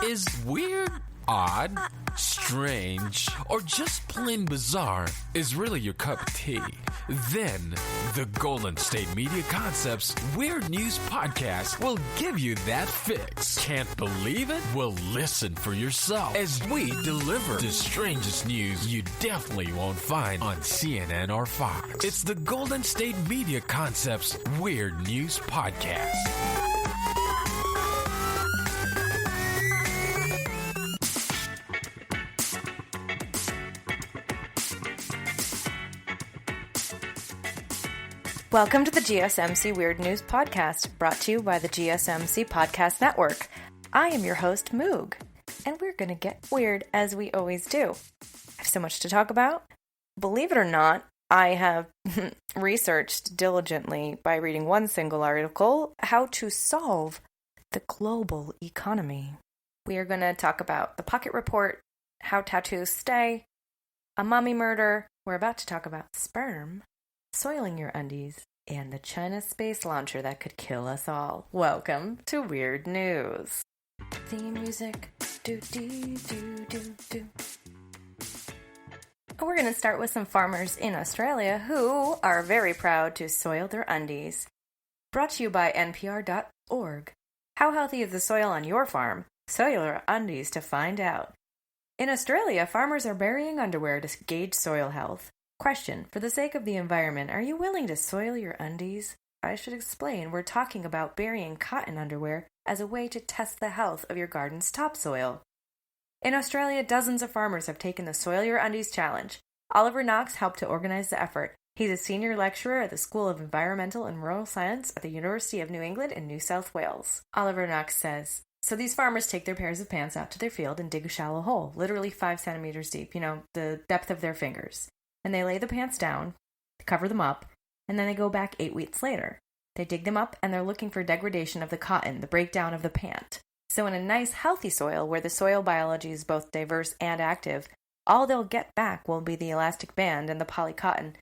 Is weird, odd, strange, or just plain bizarre is really your cup of tea? Then the Golden State Media Concepts Weird News Podcast will give you that fix. Can't believe it? Well, listen for yourself as we deliver the strangest news you definitely won't find on CNN or Fox. It's the Golden State Media Concepts Weird News Podcast. Welcome to the GSMC Weird News Podcast, brought to you by the GSMC Podcast Network. I am your host, Moog, and we're going to get weird as we always do. I have so much to talk about. Believe it or not, I have researched diligently by reading one single article how to solve the global economy. We are going to talk about the Pocket Report, how tattoos stay, a mummy murder. We're about to talk about sperm, soiling your undies, and the China space launcher that could kill us all. Welcome to Weird News. Theme music. Do. We're going to start with some farmers in Australia who are very proud to soil their undies. Brought to you by NPR.org. How healthy is the soil on your farm? Soil your undies to find out. In Australia, farmers are burying underwear to gauge soil health. Question, for the sake of the environment, are you willing to soil your undies? I should explain, we're talking about burying cotton underwear as a way to test the health of your garden's topsoil. In Australia, dozens of farmers have taken the Soil Your Undies challenge. Oliver Knox helped to organize the effort. He's a senior lecturer at the School of Environmental and Rural Science at the University of New England in New South Wales. Oliver Knox says, so these farmers take their pairs of pants out to their field and dig a shallow hole, literally 5 centimeters deep, the depth of their fingers. And they lay the pants down, cover them up, and then they go back 8 weeks later. They dig them up, and they're looking for degradation of the cotton, the breakdown of the pant. So in a nice, healthy soil, where the soil biology is both diverse and active, all they'll get back will be the elastic band and the polycotton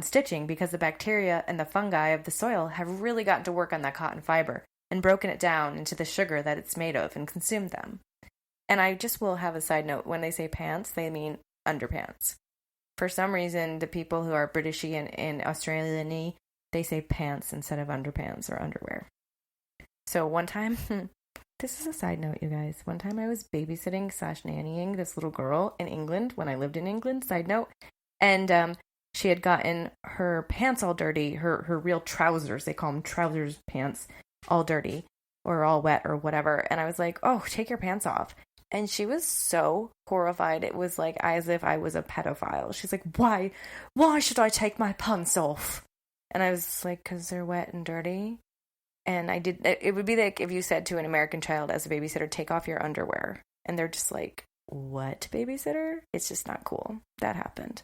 stitching, because the bacteria and the fungi of the soil have really gotten to work on that cotton fiber and broken it down into the sugar that it's made of and consumed them. And I just will have a side note, when they say pants, they mean underpants. For some reason, the people who are Britishy and Australian-y, they say pants instead of underpants or underwear. So one time, this is a side note, you guys. One time I was babysitting/nannying this little girl in England when I lived in England, side note. And she had gotten her pants all dirty, her real trousers, they call them trousers pants, all dirty or all wet or whatever. And I was like, oh, take your pants off. And she was so horrified. It was like as if I was a pedophile. She's like, why? Why should I take my pants off? And I was like, because they're wet and dirty. And it would be like if you said to an American child as a babysitter, take off your underwear. And they're just like, what, babysitter? It's just not cool. That happened.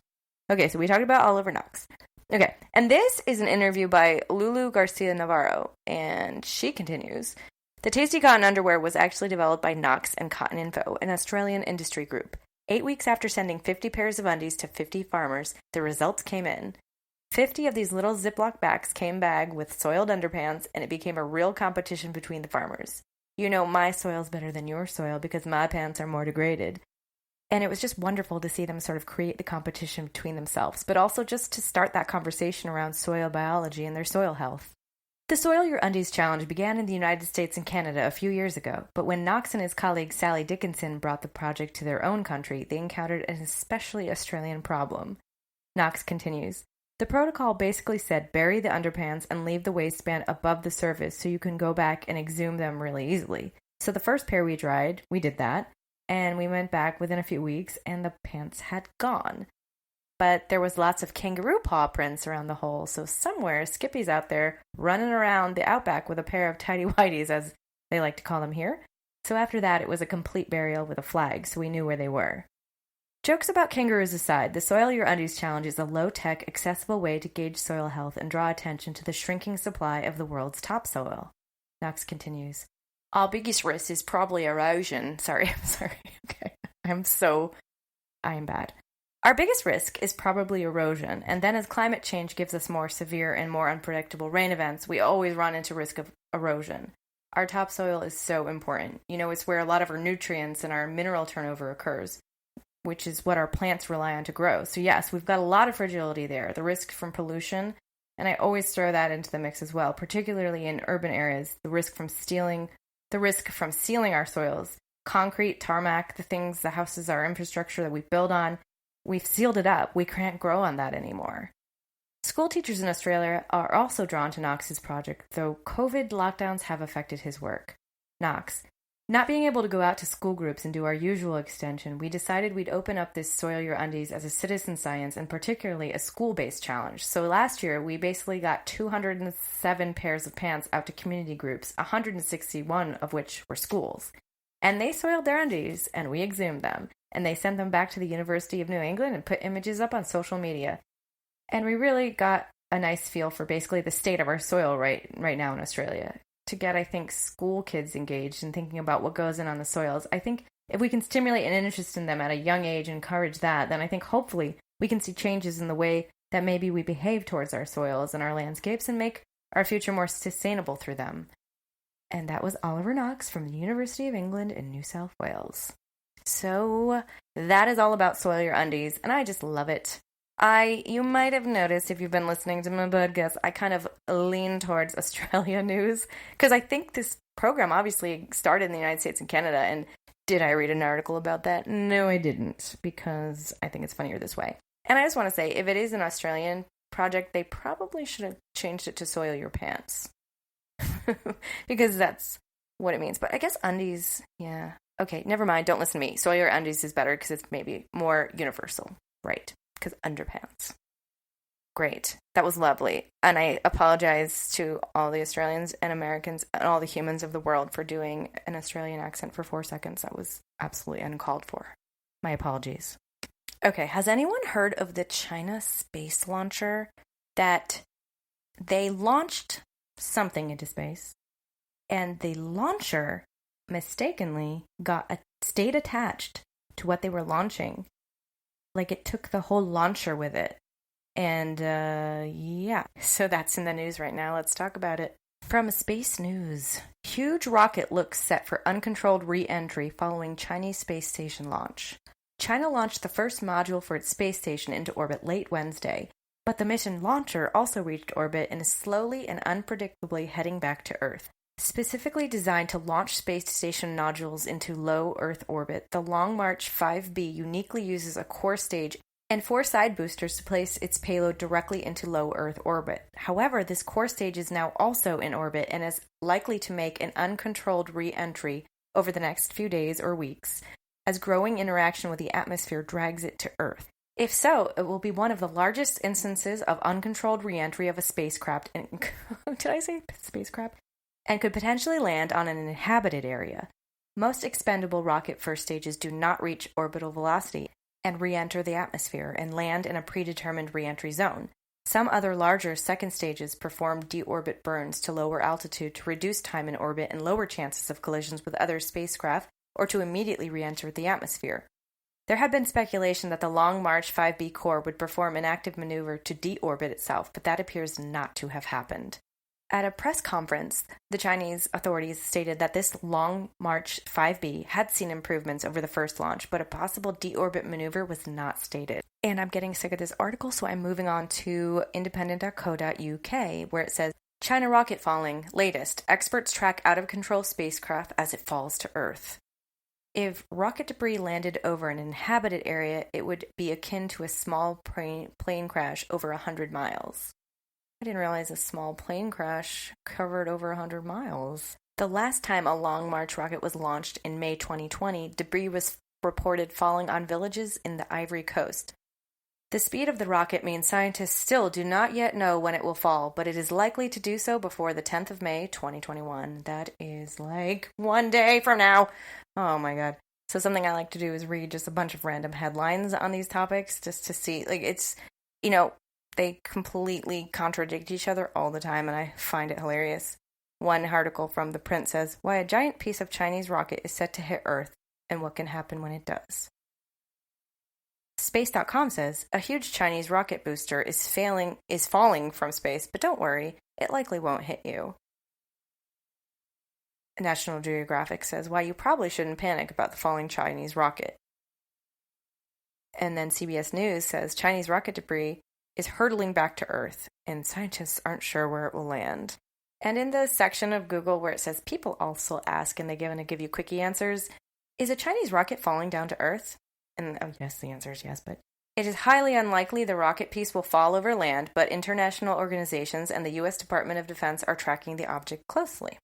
Okay, so we talked about Oliver Knox. Okay, and this is an interview by Lulu Garcia Navarro. And she continues. The Tasty Cotton underwear was actually developed by Knox and Cotton Info, an Australian industry group. 8 weeks after sending 50 pairs of undies to 50 farmers, the results came in. 50 of these little Ziploc bags came back with soiled underpants, and it became a real competition between the farmers. My soil's better than your soil because my pants are more degraded. And it was just wonderful to see them sort of create the competition between themselves, but also just to start that conversation around soil biology and their soil health. The Soil Your Undies challenge began in the United States and Canada a few years ago, but when Knox and his colleague Sally Dickinson brought the project to their own country, they encountered an especially Australian problem. Knox continues, the protocol basically said bury the underpants and leave the waistband above the surface so you can go back and exhume them really easily. So the first pair we tried, we did that, and we went back within a few weeks and the pants had gone. But there was lots of kangaroo paw prints around the hole, so somewhere Skippy's out there running around the outback with a pair of tighty-whities, as they like to call them here. So after that, it was a complete burial with a flag, so we knew where they were. Jokes about kangaroos aside, the Soil Your Undies challenge is a low-tech, accessible way to gauge soil health and draw attention to the shrinking supply of the world's topsoil. Knox continues, our biggest risk is probably erosion. Sorry. Okay. I'm bad. Our biggest risk is probably erosion, and then as climate change gives us more severe and more unpredictable rain events, we always run into risk of erosion. our topsoil is so important. It's where a lot of our nutrients and our mineral turnover occurs, which is what our plants rely on to grow. So yes, we've got a lot of fragility there. The risk from pollution, and I always throw that into the mix as well, particularly in urban areas, the risk from sealing our soils, concrete, tarmac, the houses, our infrastructure that we build on, we've sealed it up. We can't grow on that anymore. School teachers in Australia are also drawn to Knox's project, though COVID lockdowns have affected his work. Knox: not being able to go out to school groups and do our usual extension, we decided we'd open up this Soil Your Undies as a citizen science and particularly a school-based challenge. So last year, we basically got 207 pairs of pants out to community groups, 161 of which were schools. And they soiled their undies, and we exhumed them. And they sent them back to the University of New England and put images up on social media. And we really got a nice feel for basically the state of our soil right now in Australia. To get, I think, school kids engaged in thinking about what goes in on the soils. I think if we can stimulate an interest in them at a young age and encourage that, then I think hopefully we can see changes in the way that maybe we behave towards our soils and our landscapes and make our future more sustainable through them. And that was Oliver Knox from the University of England in New South Wales. So that is all about Soil Your Undies, and I just love it. You might have noticed if you've been listening to my podcast, I kind of lean towards Australia news because I think this program obviously started in the United States and Canada. And did I read an article about that? No, I didn't, because I think it's funnier this way. And I just want to say, if it is an Australian project, they probably should have changed it to Soil Your Pants because that's what it means. But I guess undies, yeah. Okay, never mind. Don't listen to me. Soil Your Undies is better because it's maybe more universal, right? Because underpants. Great. That was lovely. And I apologize to all the Australians and Americans and all the humans of the world for doing an Australian accent for 4 seconds. That was absolutely uncalled for. My apologies. Okay, has anyone heard of the China space launcher that they launched something into space and the launcher mistakenly stayed attached to what they were launching? Like it took the whole launcher with it. And yeah, so that's in the news right now. Let's talk about it. From Space News, huge rocket looks set for uncontrolled re-entry following Chinese space station launch. China launched the first module for its space station into orbit late Wednesday, but the mission launcher also reached orbit and is slowly and unpredictably heading back to Earth. Specifically designed to launch space station nodules into low Earth orbit, the Long March 5B uniquely uses a core stage and 4 side boosters to place its payload directly into low Earth orbit. However, this core stage is now also in orbit and is likely to make an uncontrolled re-entry over the next few days or weeks, as growing interaction with the atmosphere drags it to Earth. If so, it will be one of the largest instances of uncontrolled re-entry of a spacecraft. Did I say spacecraft? And could potentially land on an inhabited area. Most expendable rocket first stages do not reach orbital velocity and re-enter the atmosphere and land in a predetermined re-entry zone. Some other larger second stages perform deorbit burns to lower altitude to reduce time in orbit and lower chances of collisions with other spacecraft or to immediately re-enter the atmosphere. There had been speculation that the Long March 5B core would perform an active maneuver to deorbit itself, but that appears not to have happened. At a press conference, the Chinese authorities stated that this Long March 5B had seen improvements over the first launch, but a possible deorbit maneuver was not stated. And I'm getting sick of this article, so I'm moving on to independent.co.uk, where it says, China rocket falling, latest, experts track out-of-control spacecraft as it falls to Earth. If rocket debris landed over an inhabited area, it would be akin to a small plane crash over 100 miles. I didn't realize a small plane crash covered over 100 miles. The last time a Long March rocket was launched in May 2020, debris was reported falling on villages in the Ivory Coast. The speed of the rocket means scientists still do not yet know when it will fall, but it is likely to do so before the 10th of May 2021. That is like one day from now. Oh my god. So something I like to do is read just a bunch of random headlines on these topics just to see, like, it's, they completely contradict each other all the time, and I find it hilarious. One article from The Print says, why a giant piece of Chinese rocket is set to hit Earth, and what can happen when it does. Space.com says, a huge Chinese rocket booster is falling from space, but don't worry, it likely won't hit you. National Geographic says, why you probably shouldn't panic about the falling Chinese rocket. And then CBS News says, Chinese rocket debris is hurtling back to Earth, and scientists aren't sure where it will land. And in the section of Google where it says, people also ask, and they're going to give you quickie answers, is a Chinese rocket falling down to Earth? And yes, the answer is yes, but it is highly unlikely the rocket piece will fall over land, but international organizations and the U.S. Department of Defense are tracking the object closely.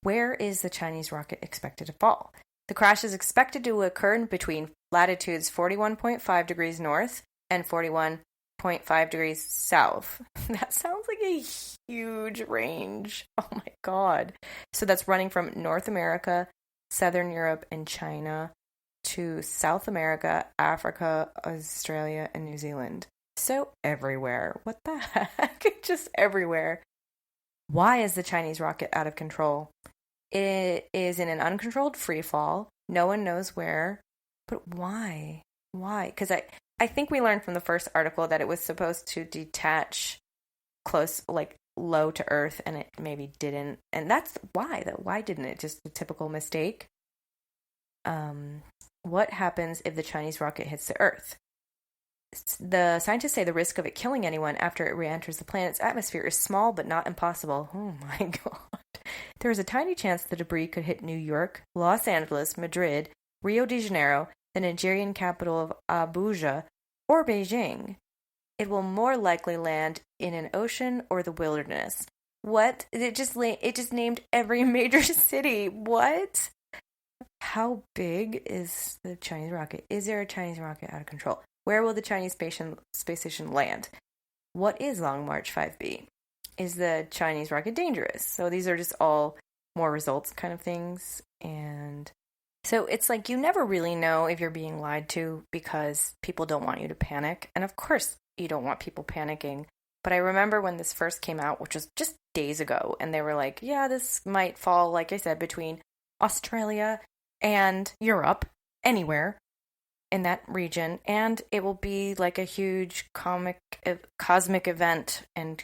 Where is the Chinese rocket expected to fall? The crash is expected to occur between latitudes 41.5 degrees north and 41.5 degrees south. That sounds like a huge range. Oh my God. So that's running from North America, Southern Europe, and China to South America, Africa, Australia, and New Zealand. So everywhere. What the heck? Just everywhere. Why is the Chinese rocket out of control? It is in an uncontrolled free fall. No one knows where. But why? Why? Because I think we learned from the first article that it was supposed to detach close, like low to Earth, and it maybe didn't. And that's why. Why didn't it? Just a typical mistake. What happens if the Chinese rocket hits the Earth? The scientists say the risk of it killing anyone after it re-enters the planet's atmosphere is small but not impossible. Oh my God. There is a tiny chance the debris could hit New York, Los Angeles, Madrid, Rio de Janeiro, the Nigerian capital of Abuja, or Beijing. It will more likely land in an ocean or the wilderness. What? It just named every major city. What? How big is the Chinese rocket? Is there a Chinese rocket out of control? Where will the Chinese space station land? What is Long March 5B? Is the Chinese rocket dangerous? So these are just all more results kind of things. And so it's like you never really know if you're being lied to because people don't want you to panic. And of course you don't want people panicking. But I remember when this first came out, which was just days ago, and they were like, yeah, this might fall, like I said, between Australia and Europe, anywhere in that region, and it will be like a huge cosmic event and,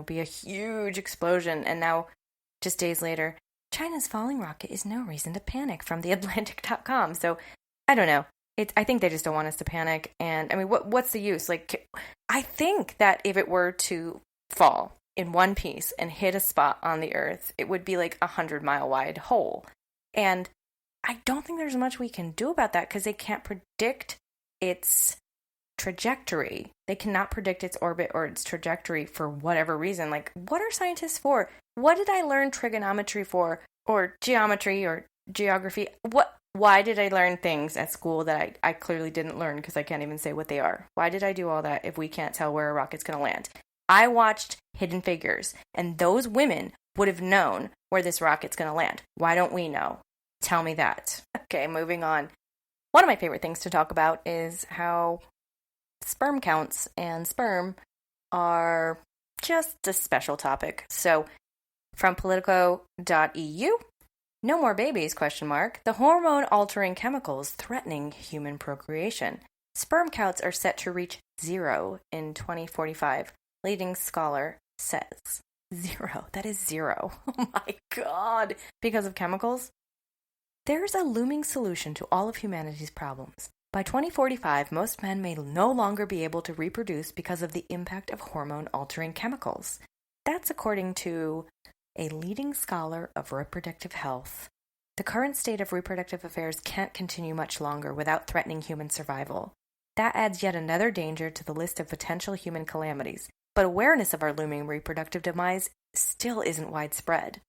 be a huge explosion. And now, just days later, China's falling rocket is no reason to panic from theatlantic.com. So, I don't know. I think they just don't want us to panic. And, I mean, what's the use? Like, I think that if it were to fall in one piece and hit a spot on the Earth, it would be like 100-mile wide hole. And I don't think there's much we can do about that because they can't predict its trajectory. They cannot predict its orbit or its trajectory for whatever reason. Like, what are scientists for? What did I learn trigonometry for? Or geometry or geography? Why did I learn things at school that I clearly didn't learn because I can't even say what they are? Why did I do all that if we can't tell where a rocket's going to land? I watched Hidden Figures, and those women would have known where this rocket's going to land. Why don't we know? Tell me that. Okay, moving on. One of my favorite things to talk about is how sperm counts and sperm are just a special topic. So, from Politico.eu, no more babies, ? The hormone-altering chemicals threatening human procreation. Sperm counts are set to reach 0 in 2045, leading scholar says. 0. That is 0. Oh my God. Because of chemicals? There's a looming solution to all of humanity's problems. By 2045, most men may no longer be able to reproduce because of the impact of hormone-altering chemicals. That's according to a leading scholar of reproductive health. The current state of reproductive affairs can't continue much longer without threatening human survival. That adds yet another danger to the list of potential human calamities, but awareness of our looming reproductive demise still isn't widespread.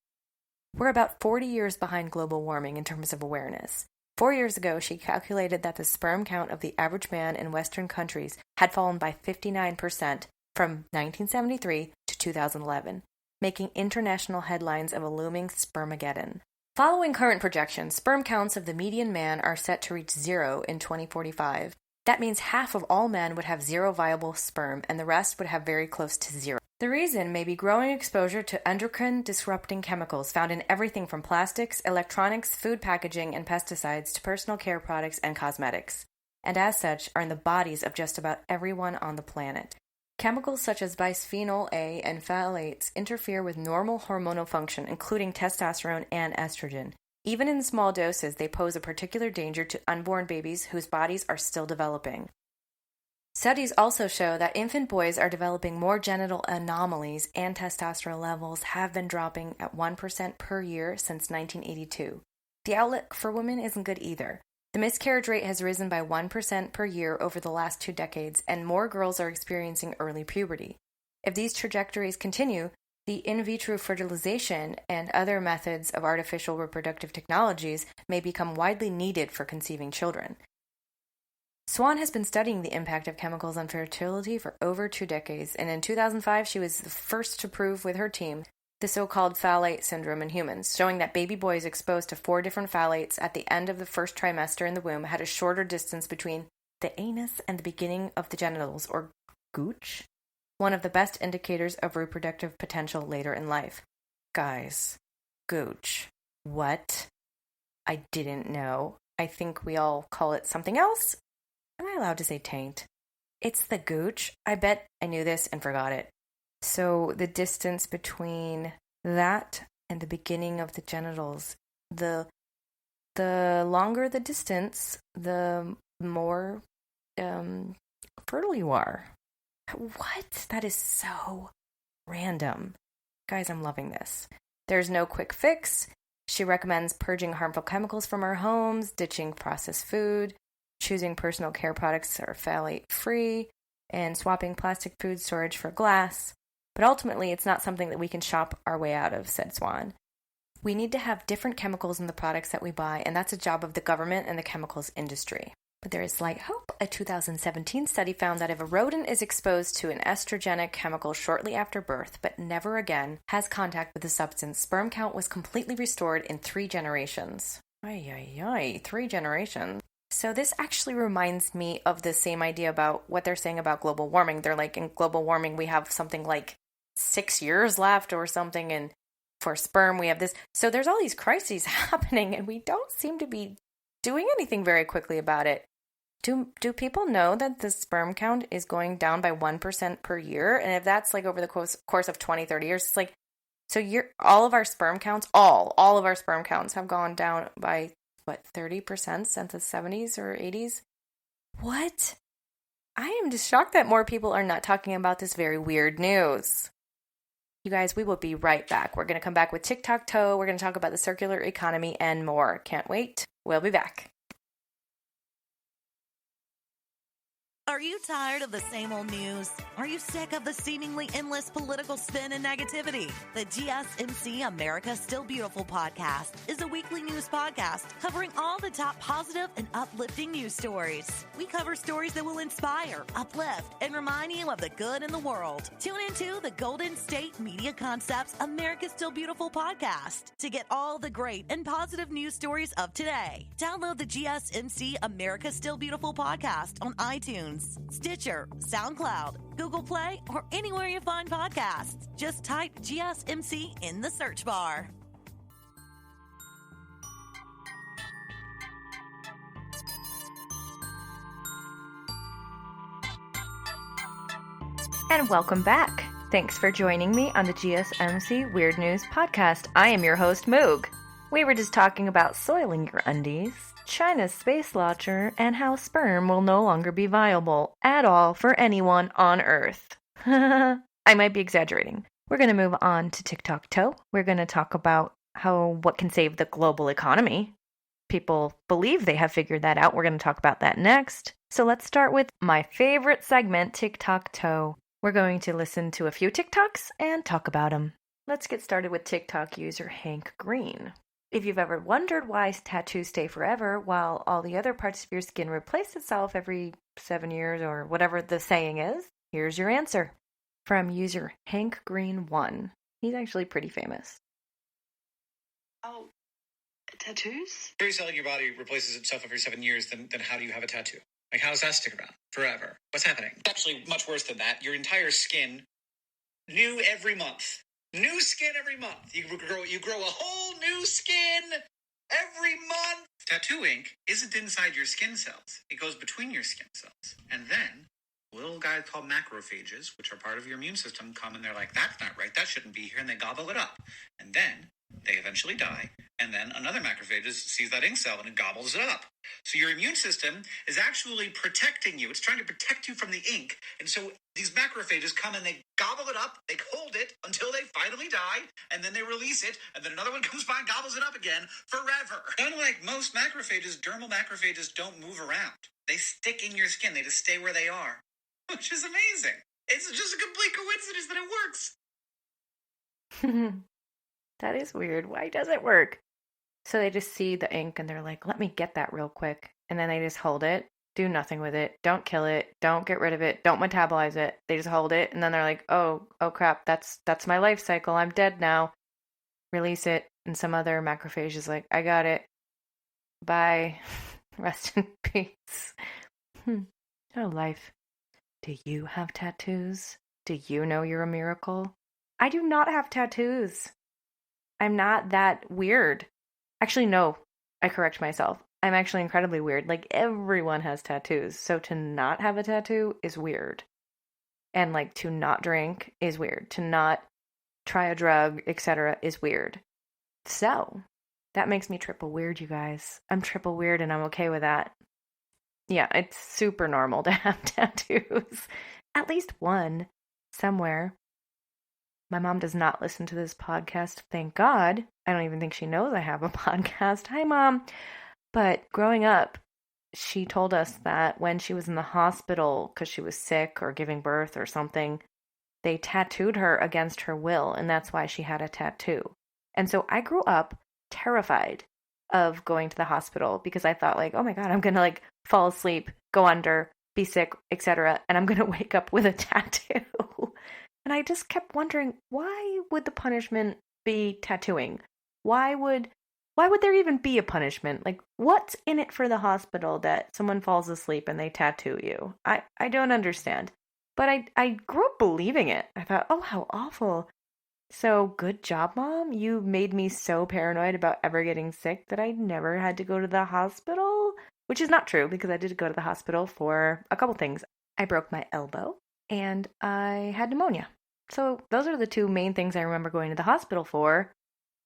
We're about 40 years behind global warming in terms of awareness. 4 years ago, she calculated that the sperm count of the average man in Western countries had fallen by 59% from 1973 to 2011, making international headlines of a looming spermageddon. Following current projections, sperm counts of the median man are set to reach 0 in 2045. That means half of all men would have 0 viable sperm, and the rest would have very close to 0. The reason may be growing exposure to endocrine-disrupting chemicals found in everything from plastics, electronics, food packaging, and pesticides to personal care products and cosmetics, and as such are in the bodies of just about everyone on the planet. Chemicals such as bisphenol A and phthalates interfere with normal hormonal function, including testosterone and estrogen. Even in small doses, they pose a particular danger to unborn babies whose bodies are still developing. Studies also show that infant boys are developing more genital anomalies, and testosterone levels have been dropping at 1% per year since 1982. The outlook for women isn't good either. The miscarriage rate has risen by 1% per year over the last 2 decades, and more girls are experiencing early puberty. If these trajectories continue, the in vitro fertilization and other methods of artificial reproductive technologies may become widely needed for conceiving children. Swan has been studying the impact of chemicals on fertility for over 2 decades, and in 2005 she was the first to prove with her team the so-called phthalate syndrome in humans, showing that baby boys exposed to 4 different phthalates at the end of the first trimester in the womb had a shorter distance between the anus and the beginning of the genitals, or gooch, one of the best indicators of reproductive potential later in life. Guys, gooch. What? I didn't know. I think we all call it something else. Am I allowed to say taint? It's the gooch. I bet I knew this and forgot it. So the distance between that and the beginning of the genitals, the longer the distance, the more fertile you are. What? That is so random. Guys, I'm loving this. There's no quick fix. She recommends purging harmful chemicals from our homes, ditching processed food, choosing personal care products that are phthalate-free, and swapping plastic food storage for glass. But ultimately, it's not something that we can shop our way out of, said Swan. We need to have different chemicals in the products that we buy, and that's a job of the government and the chemicals industry. But there is slight hope. A 2017 study found that if a rodent is exposed to an estrogenic chemical shortly after birth, but never again has contact with the substance, sperm count was completely restored in 3 generations. 3 generations. So this actually reminds me of the same idea about what they're saying about global warming. They're like, in global warming, we have something like 6 years left or something, and for sperm, we have this. So there's all these crises happening, and we don't seem to be doing anything very quickly about it. Do people know that the sperm count is going down by 1% per year? And if that's like over the course of 20, 30 years, it's like, so all of our sperm counts, all of our sperm counts have gone down by, 30% since the 70s or 80s? What? I am just shocked that more people are not talking about this very weird news. You guys, we will be right back. We're going to come back with Tic-Tac-Toe. We're going to talk about the circular economy and more. Can't wait. We'll be back. Are you tired of the same old news? Are you sick of the seemingly endless political spin and negativity? The GSMC America Still Beautiful podcast is a weekly news podcast covering all the top positive and uplifting news stories. We cover stories that will inspire, uplift, and remind you of the good in the world. Tune into the Golden State Media Concepts America Still Beautiful podcast to get all the great and positive news stories of today. Download the GSMC America Still Beautiful podcast on iTunes, Stitcher, SoundCloud, Google Play, or anywhere you find podcasts. Just type GSMC in the search bar. And welcome back. Thanks for joining me on the GSMC Weird News podcast. I am your host, Moog. We were just talking about soiling your undies, China's space launcher, and how sperm will no longer be viable at all for anyone on Earth. I might be exaggerating. We're going to move on to Tic-Tac-Toe. We're going to talk about what can save the global economy. People believe they have figured that out. We're going to talk about that next. So let's start with my favorite segment, Tic-Tac-Toe. We're going to listen to a few TikToks and talk about them. Let's get started with TikTok user Hank Green. If you've ever wondered why tattoos stay forever while all the other parts of your skin replace itself every 7 years or whatever the saying is, here's your answer. From user Hank Green 1. He's actually pretty famous. Oh, tattoos? If you're telling your body replaces itself every 7 years, then how do you have a tattoo? Like, how does that stick around forever? What's happening? It's actually much worse than that. Your entire skin, new every month. New skin every month. You grow a whole new skin every month. Tattoo ink isn't inside your skin cells. It goes between your skin cells. And then, little guys called macrophages, which are part of your immune system, come and they're like, that's not right, that shouldn't be here, and they gobble it up. And then they eventually die, and then another macrophage sees that ink cell and it gobbles it up. So your immune system is actually protecting you. It's trying to protect you from the ink. And so these macrophages come and they gobble it up, they hold it until they finally die, and then they release it, and then another one comes by and gobbles it up again forever. Unlike most macrophages, dermal macrophages don't move around. They stick in your skin. They just stay where they are, which is amazing. It's just a complete coincidence that it works. That is weird. Why does it work? So they just see the ink and they're like, let me get that real quick. And then they just hold it, do nothing with it, don't kill it, don't get rid of it, don't metabolize it. They just hold it, and then they're like, oh crap, that's my life cycle. I'm dead now. Release it. And some other macrophage is like, I got it. Bye. Rest in peace. Oh, life. Do you have tattoos? Do you know you're a miracle? I do not have tattoos. I'm not that weird. Actually, no. I correct myself. I'm actually incredibly weird. Like, everyone has tattoos. So to not have a tattoo is weird. And, like, to not drink is weird. To not try a drug, etc. is weird. So, that makes me triple weird, you guys. I'm triple weird and I'm okay with that. Yeah, it's super normal to have tattoos. At least one. Somewhere. My mom does not listen to this podcast, thank God. I don't even think she knows I have a podcast. Hi, Mom. But growing up, she told us that when she was in the hospital because she was sick or giving birth or something, they tattooed her against her will, and that's why she had a tattoo. And so I grew up terrified of going to the hospital because I thought, like, oh my God, I'm going to, like, fall asleep, go under, be sick, etc., and I'm going to wake up with a tattoo. And I just kept wondering, why would the punishment be tattooing? Why would there even be a punishment? Like, what's in it for the hospital that someone falls asleep and they tattoo you? I don't understand. But I grew up believing it. I thought, oh, how awful. So good job, Mom. You made me so paranoid about ever getting sick that I never had to go to the hospital. Which is not true, because I did go to the hospital for a couple things. I broke my elbow and I had pneumonia. So those are the two main things I remember going to the hospital for.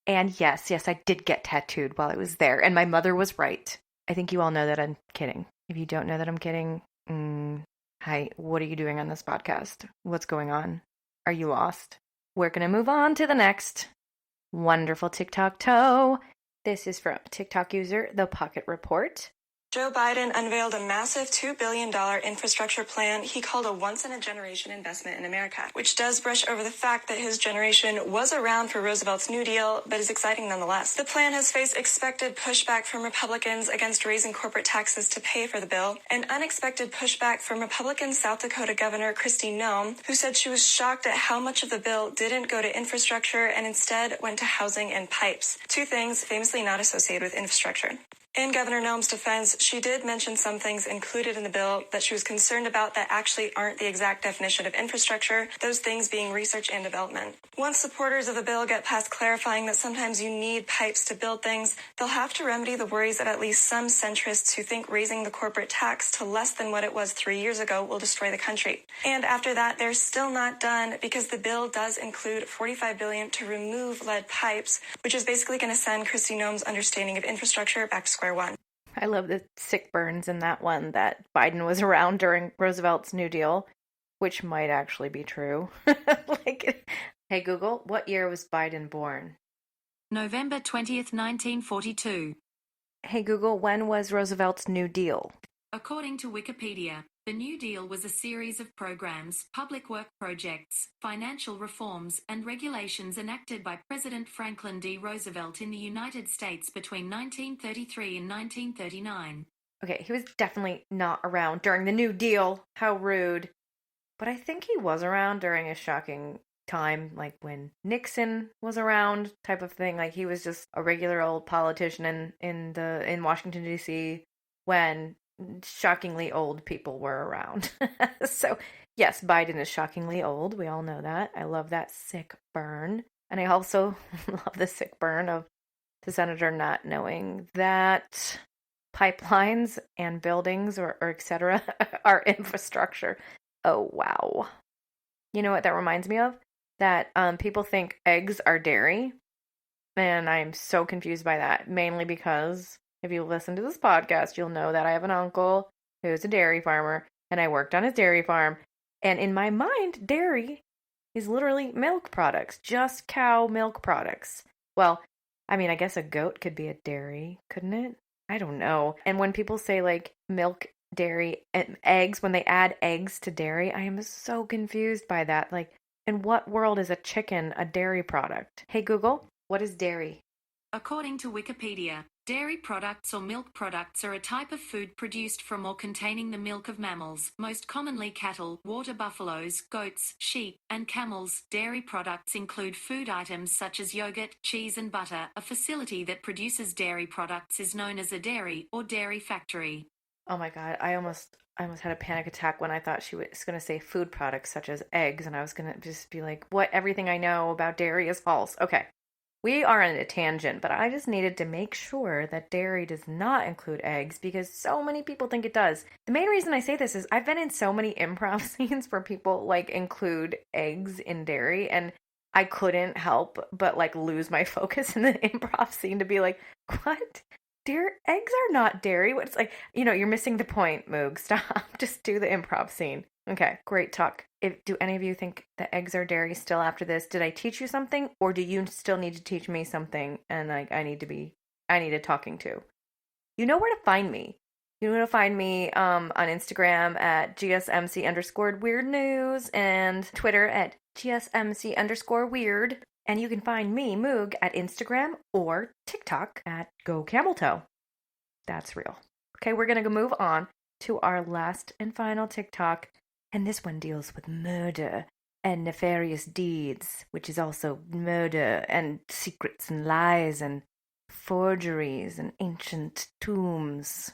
And yes, I did get tattooed while I was there. And my mother was right. I think you all know that I'm kidding. If you don't know that I'm kidding, hi, what are you doing on this podcast? What's going on? Are you lost? We're going to move on to the next wonderful TikTok toe. This is from TikTok user The Pocket Report. Joe Biden unveiled a massive $2 billion infrastructure plan he called a once-in-a-generation investment in America, which does brush over the fact that his generation was around for Roosevelt's New Deal, but is exciting nonetheless. The plan has faced expected pushback from Republicans against raising corporate taxes to pay for the bill, and unexpected pushback from Republican South Dakota Governor Kristi Noem, who said she was shocked at how much of the bill didn't go to infrastructure and instead went to housing and pipes, two things famously not associated with infrastructure. In Governor Noem's defense, she did mention some things included in the bill that she was concerned about that actually aren't the exact definition of infrastructure, those things being research and development. Once supporters of the bill get past clarifying that sometimes you need pipes to build things, they'll have to remedy the worries of at least some centrists who think raising the corporate tax to less than what it was 3 years ago will destroy the country. And after that, they're still not done because the bill does include $45 billion to remove lead pipes, which is basically going to send Kristi Noem's understanding of infrastructure back to square one. I love the sick burns in that one that Biden was around during Roosevelt's New Deal, which might actually be true. Hey Google, what year was Biden born? November 20th, 1942. Hey Google, when was Roosevelt's New Deal? According to Wikipedia, the New Deal was a series of programs, public work projects, financial reforms, and regulations enacted by President Franklin D. Roosevelt in the United States between 1933 and 1939. Okay, he was definitely not around during the New Deal. How rude. But I think he was around during a shocking time, like when Nixon was around, type of thing. Like he was just a regular old politician in Washington, D.C. when shockingly old people were around. So, yes, Biden is shockingly old. We all know that. I love that sick burn. And I also love the sick burn of the senator not knowing that pipelines and buildings or etc. are infrastructure. Oh, wow. You know what that reminds me of? That people think eggs are dairy. And I'm so confused by that, mainly because if you listen to this podcast, you'll know that I have an uncle who's a dairy farmer, and I worked on his dairy farm. And in my mind, dairy is literally milk products, just cow milk products. Well, I mean, I guess a goat could be a dairy, couldn't it? I don't know. And when people say like milk, dairy, and eggs, when they add eggs to dairy, I am so confused by that. Like, in what world is a chicken a dairy product? Hey, Google, what is dairy? According to Wikipedia, dairy products or milk products are a type of food produced from or containing the milk of mammals, most commonly cattle, water buffaloes, goats, sheep, and camels. Dairy products include food items such as yogurt, cheese, and butter. A facility that produces dairy products is known as a dairy or dairy factory. Oh my God, I almost had a panic attack when I thought she was going to say food products such as eggs, and I was going to just be like, what? Everything I know about dairy is false. Okay. We are on a tangent, but I just needed to make sure that dairy does not include eggs because so many people think it does. The main reason I say this is I've been in so many improv scenes where people like include eggs in dairy, and I couldn't help but like lose my focus in the improv scene to be like, what? Eggs are not dairy? What's like, you're missing the point, Moog. Stop. Just do the improv scene. Okay, great talk. Do any of you think that eggs are dairy still after this? Did I teach you something, or do you still need to teach me something? And like, I need a talking to. You know where to find me. You know where to find me on Instagram at GSMC_weird news and Twitter at GSMC_weird. And you can find me, Moog, at Instagram or TikTok at GoCamelToe. That's real. Okay, we're going to move on to our last and final TikTok. And this one deals with murder and nefarious deeds, which is also murder and secrets and lies and forgeries and ancient tombs.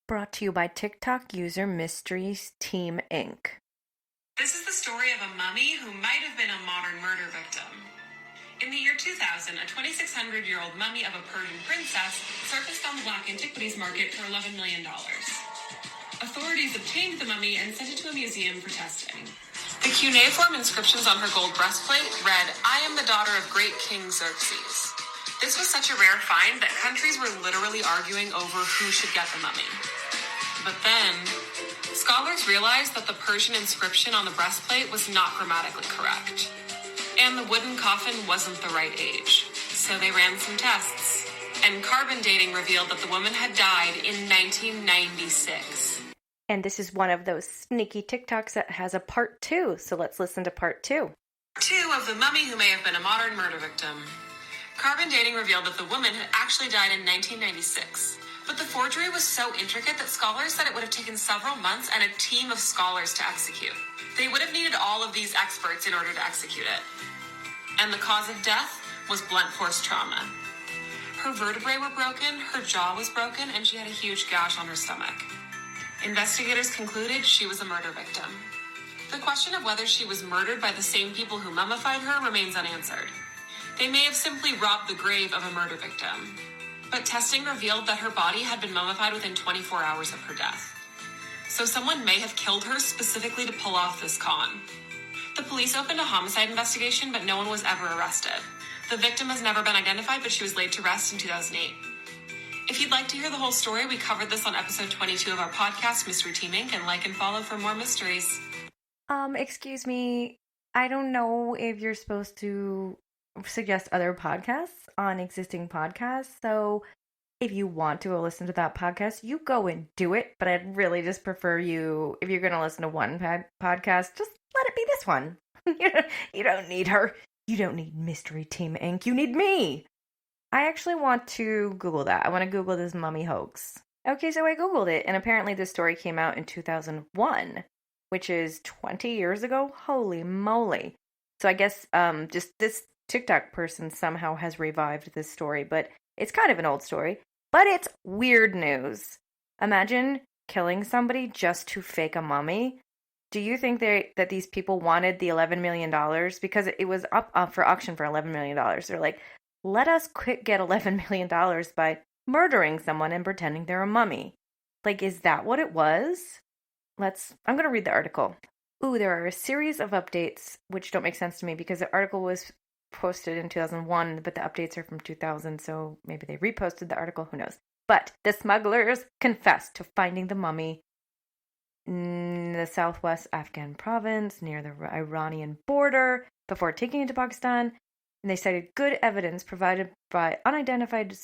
Brought to you by TikTok user Mysteries Team Inc. This is the story of a mummy who might have been a modern murder victim. In the year 2000, a 2,600-year-old mummy of a Persian princess surfaced on the black antiquities market for $11 million. Authorities obtained the mummy and sent it to a museum for testing. The cuneiform inscriptions on her gold breastplate read, "I am the daughter of great King Xerxes." This was such a rare find that countries were literally arguing over who should get the mummy. But then, scholars realized that the Persian inscription on the breastplate was not grammatically correct. And the wooden coffin wasn't the right age. So they ran some tests. And carbon dating revealed that the woman had died in 1996. And this is one of those sneaky TikToks that has a part 2. So let's listen to part 2. 2 of the mummy who may have been a modern murder victim. Carbon dating revealed that the woman had actually died in 1996. But the forgery was so intricate that scholars said it would have taken several months and a team of scholars to execute. They would have needed all of these experts in order to execute it. And the cause of death was blunt force trauma. Her vertebrae were broken, her jaw was broken, and she had a huge gash on her stomach. Investigators concluded she was a murder victim. The question of whether she was murdered by the same people who mummified her remains unanswered. They may have simply robbed the grave of a murder victim. But testing revealed that her body had been mummified within 24 hours of her death. So someone may have killed her specifically to pull off this con. The police opened a homicide investigation, but no one was ever arrested. The victim has never been identified, but she was laid to rest in 2008. If you'd like to hear the whole story, we covered this on episode 22 of our podcast, Mystery Team Inc., and like and follow for more mysteries. Excuse me, I don't know if you're supposed to suggest other podcasts on existing podcasts, so if you want to go listen to that podcast, you go and do it, but I'd really just prefer you, if you're going to listen to one podcast, just let it be this one. You don't need her. You don't need Mystery Team Inc. You need me. I actually want to Google that. I want to Google this mummy hoax. Okay, so I Googled it, and apparently this story came out in 2001, which is 20 years ago. Holy moly. So I guess just this TikTok person somehow has revived this story, but it's kind of an old story. But it's weird news. Imagine killing somebody just to fake a mummy. Do you think that these people wanted the $11 million? Because it was up for auction for $11 million. They're like, let us quick get $11 million by murdering someone and pretending they're a mummy. Like, is that what it was? I'm going to read the article. There are a series of updates, which don't make sense to me because the article was posted in 2001, but the updates are from 2000, so maybe they reposted the article, who knows. But the smugglers confessed to finding the mummy in the southwest Afghan province near the Iranian border before taking it to Pakistan. And they cited good evidence provided by unidentified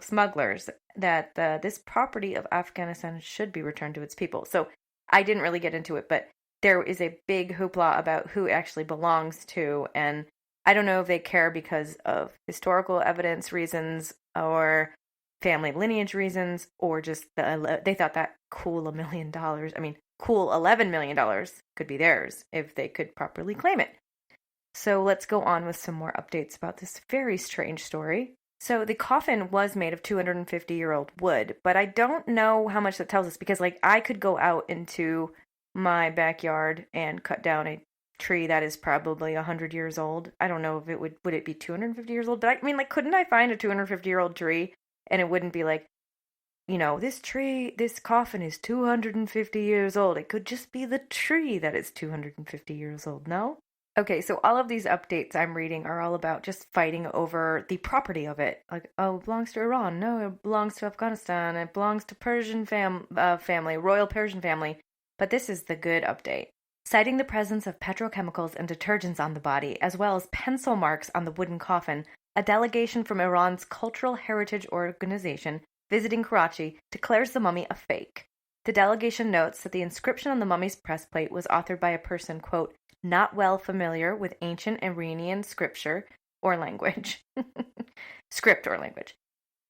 smugglers that this property of Afghanistan should be returned to its people. So I didn't really get into it, but there is a big hoopla about who it actually belongs to. And I don't know if they care because of historical evidence reasons or family lineage reasons, or just they thought that cool $1 million, cool $11 million could be theirs if they could properly claim it. So let's go on with some more updates about this very strange story. So the coffin was made of 250-year-old wood, but I don't know how much that tells us because, I could go out into my backyard and cut down a tree that is probably 100 years old. I don't know if it would it be 250 years old, but couldn't I find a 250-year-old tree and it wouldn't be this coffin is 250 years old. It could just be the tree that is 250 years old, no? Okay, so all of these updates I'm reading are all about just fighting over the property of it. It belongs to Iran. No, it belongs to Afghanistan. It belongs to Persian family, royal Persian family. But this is the good update. Citing the presence of petrochemicals and detergents on the body, as well as pencil marks on the wooden coffin, a delegation from Iran's Cultural Heritage Organization visiting Karachi declares the mummy a fake. The delegation notes that the inscription on the mummy's breastplate was authored by a person, quote, not well familiar with ancient Iranian scripture or language. Script or language.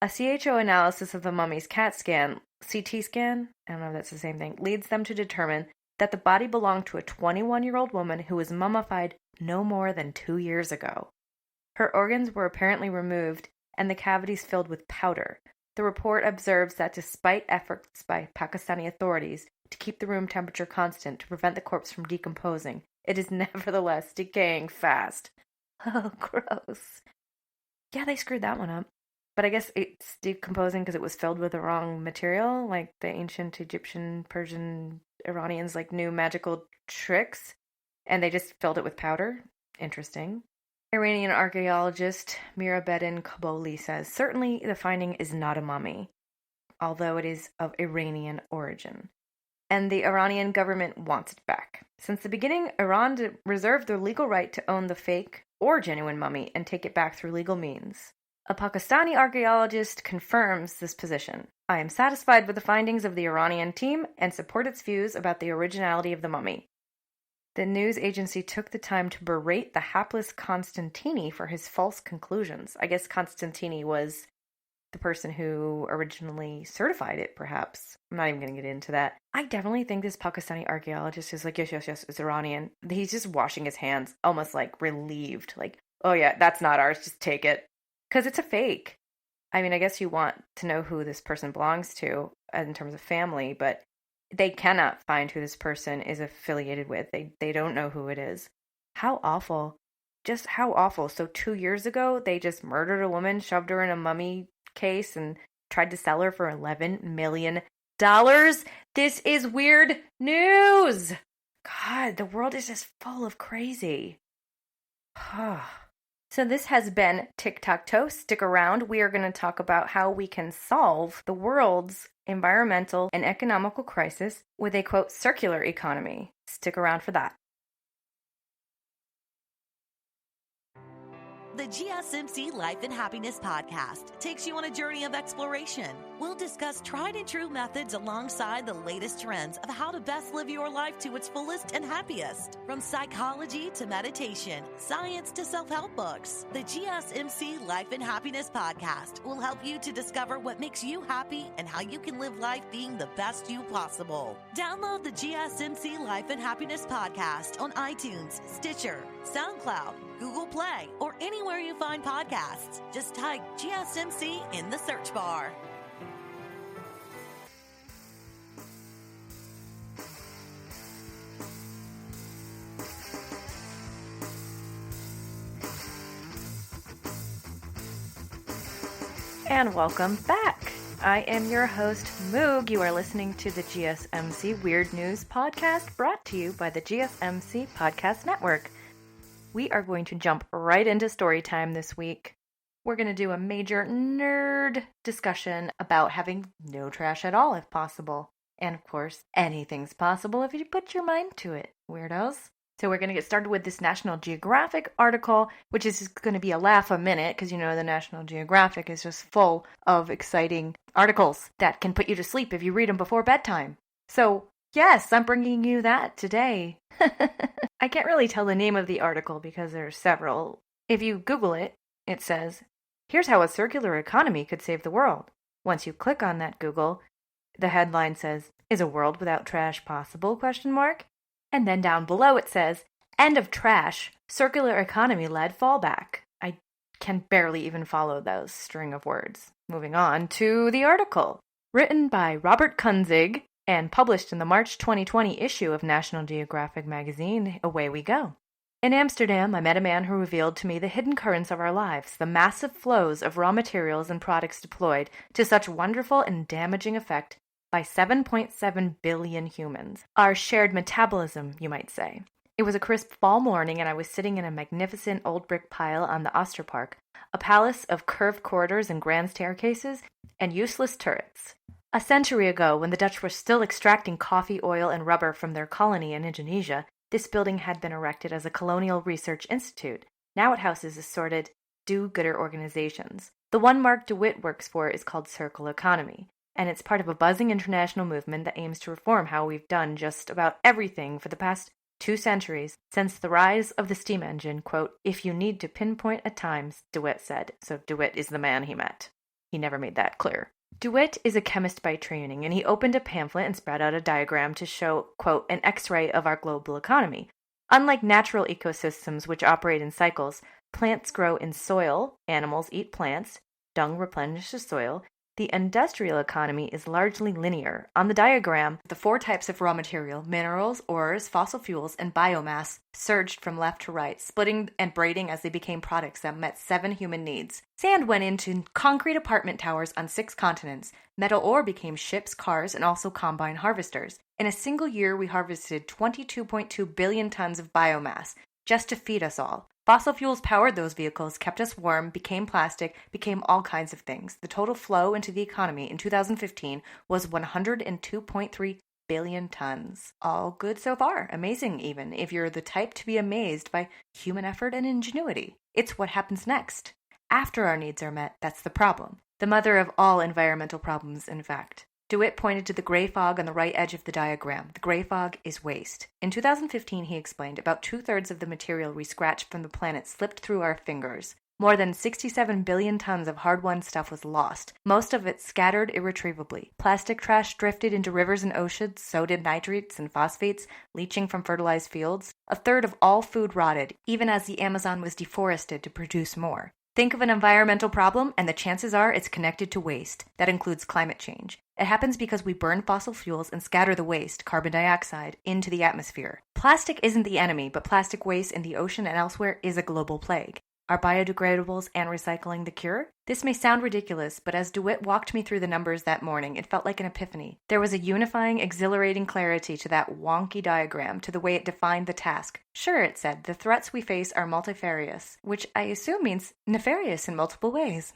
A CHO analysis of the mummy's CT scan, I don't know if that's the same thing, leads them to determine that the body belonged to a 21-year-old woman who was mummified no more than 2 years ago. Her organs were apparently removed and the cavities filled with powder. The report observes that despite efforts by Pakistani authorities to keep the room temperature constant to prevent the corpse from decomposing, it is nevertheless decaying fast. Oh, gross. Yeah, they screwed that one up. But I guess it's decomposing because it was filled with the wrong material, like the ancient Egyptian, Persian, Iranians knew magical tricks, and they just filled it with powder. Interesting. Iranian archaeologist Mirabedin Kaboli says, certainly the finding is not a mummy, although it is of Iranian origin. And the Iranian government wants it back. Since the beginning, Iran reserved the legal right to own the fake or genuine mummy and take it back through legal means. A Pakistani archaeologist confirms this position. I am satisfied with the findings of the Iranian team and support its views about the originality of the mummy. The news agency took the time to berate the hapless Constantini for his false conclusions. I guess Constantini was the person who originally certified it, perhaps. I'm not even going to get into that. I definitely think this Pakistani archaeologist is yes, it's Iranian. He's just washing his hands, almost relieved. Oh yeah, that's not ours, just take it. Because it's a fake. I guess you want to know who this person belongs to in terms of family, but they cannot find who this person is affiliated with. They don't know who it is. How awful. Just how awful. So 2 years ago, they just murdered a woman, shoved her in a mummy case, and tried to sell her for $11 million. This is weird news. God, the world is just full of crazy. So this has been Tic-Tac-Toe. Stick around. We are going to talk about how we can solve the world's environmental and economical crisis with a, quote, circular economy. Stick around for that. The GSMC Life and Happiness podcast takes you on a journey of exploration. We'll discuss tried and true methods alongside the latest trends of how to best live your life to its fullest and happiest. From psychology to meditation, science to self-help books, the GSMC Life and Happiness podcast will help you to discover what makes you happy and how you can live life being the best you possible. Download the GSMC Life and Happiness podcast on iTunes, Stitcher, SoundCloud, Google Play, or anywhere you find podcasts. Just type GSMC in the search bar. And welcome back. I am your host, Moog. You are listening to the GSMC Weird News Podcast, brought to you by the GSMC Podcast Network. We are going to jump right into story time this week. We're going to do a major nerd discussion about having no trash at all if possible. And of course, anything's possible if you put your mind to it, weirdos. So we're going to get started with this National Geographic article, which is just going to be a laugh a minute, because you know the National Geographic is just full of exciting articles that can put you to sleep if you read them before bedtime. So yes, I'm bringing you that today. I can't really tell the name of the article because there's several. If you Google it, it says, "Here's how a circular economy could save the world." Once you click on that Google, the headline says, "Is a world without trash possible?" ? And then down below it says, "End of trash, circular economy led fallback." I can barely even follow those string of words. Moving on to the article. Written by Robert Kunzig and published in the March 2020 issue of National Geographic magazine, away we go. In Amsterdam, I met a man who revealed to me the hidden currents of our lives, the massive flows of raw materials and products deployed to such wonderful and damaging effect by 7.7 billion humans. Our shared metabolism, you might say. It was a crisp fall morning and I was sitting in a magnificent old brick pile on the Oosterpark, a palace of curved corridors and grand staircases and useless turrets. A century ago, when the Dutch were still extracting coffee, oil, and rubber from their colony in Indonesia, this building had been erected as a colonial research institute. Now it houses assorted do-gooder organizations. The one Mark DeWitt works for is called Circle Economy, and it's part of a buzzing international movement that aims to reform how we've done just about everything for the past 2 centuries, since the rise of the steam engine, quote, "if you need to pinpoint at times," DeWitt said. So DeWitt is the man he met. He never made that clear. DeWitt is a chemist by training, and he opened a pamphlet and spread out a diagram to show, quote, "an X-ray of our global economy. Unlike natural ecosystems which operate in cycles, plants grow in soil, animals eat plants, dung replenishes soil. The industrial economy is largely linear. On the diagram, the 4 types of raw material, minerals, ores, fossil fuels, and biomass, surged from left to right, splitting and braiding as they became products that met 7 human needs. Sand went into concrete apartment towers on 6 continents. Metal ore became ships, cars, and also combine harvesters. In a single year, we harvested 22.2 billion tons of biomass, just to feed us all. Fossil fuels powered those vehicles, kept us warm, became plastic, became all kinds of things. The total flow into the economy in 2015 was 102.3 billion tons. All good so far. Amazing even, if you're the type to be amazed by human effort and ingenuity. It's what happens next. After our needs are met, that's the problem. The mother of all environmental problems, in fact. DeWitt pointed to the gray fog on the right edge of the diagram. The gray fog is waste. In 2015, he explained, about 2/3 of the material we scratched from the planet slipped through our fingers. More than 67 billion tons of hard-won stuff was lost, most of it scattered irretrievably. Plastic trash drifted into rivers and oceans, so did nitrates and phosphates, leaching from fertilized fields. 1/3 of all food rotted, even as the Amazon was deforested to produce more. Think of an environmental problem, and the chances are it's connected to waste. That includes climate change. It happens because we burn fossil fuels and scatter the waste, carbon dioxide, into the atmosphere. Plastic isn't the enemy, but plastic waste in the ocean and elsewhere is a global plague. Are biodegradables and recycling the cure? This may sound ridiculous, but as DeWitt walked me through the numbers that morning, it felt like an epiphany. There was a unifying, exhilarating clarity to that wonky diagram, to the way it defined the task. Sure, it said, the threats we face are multifarious, which I assume means nefarious in multiple ways.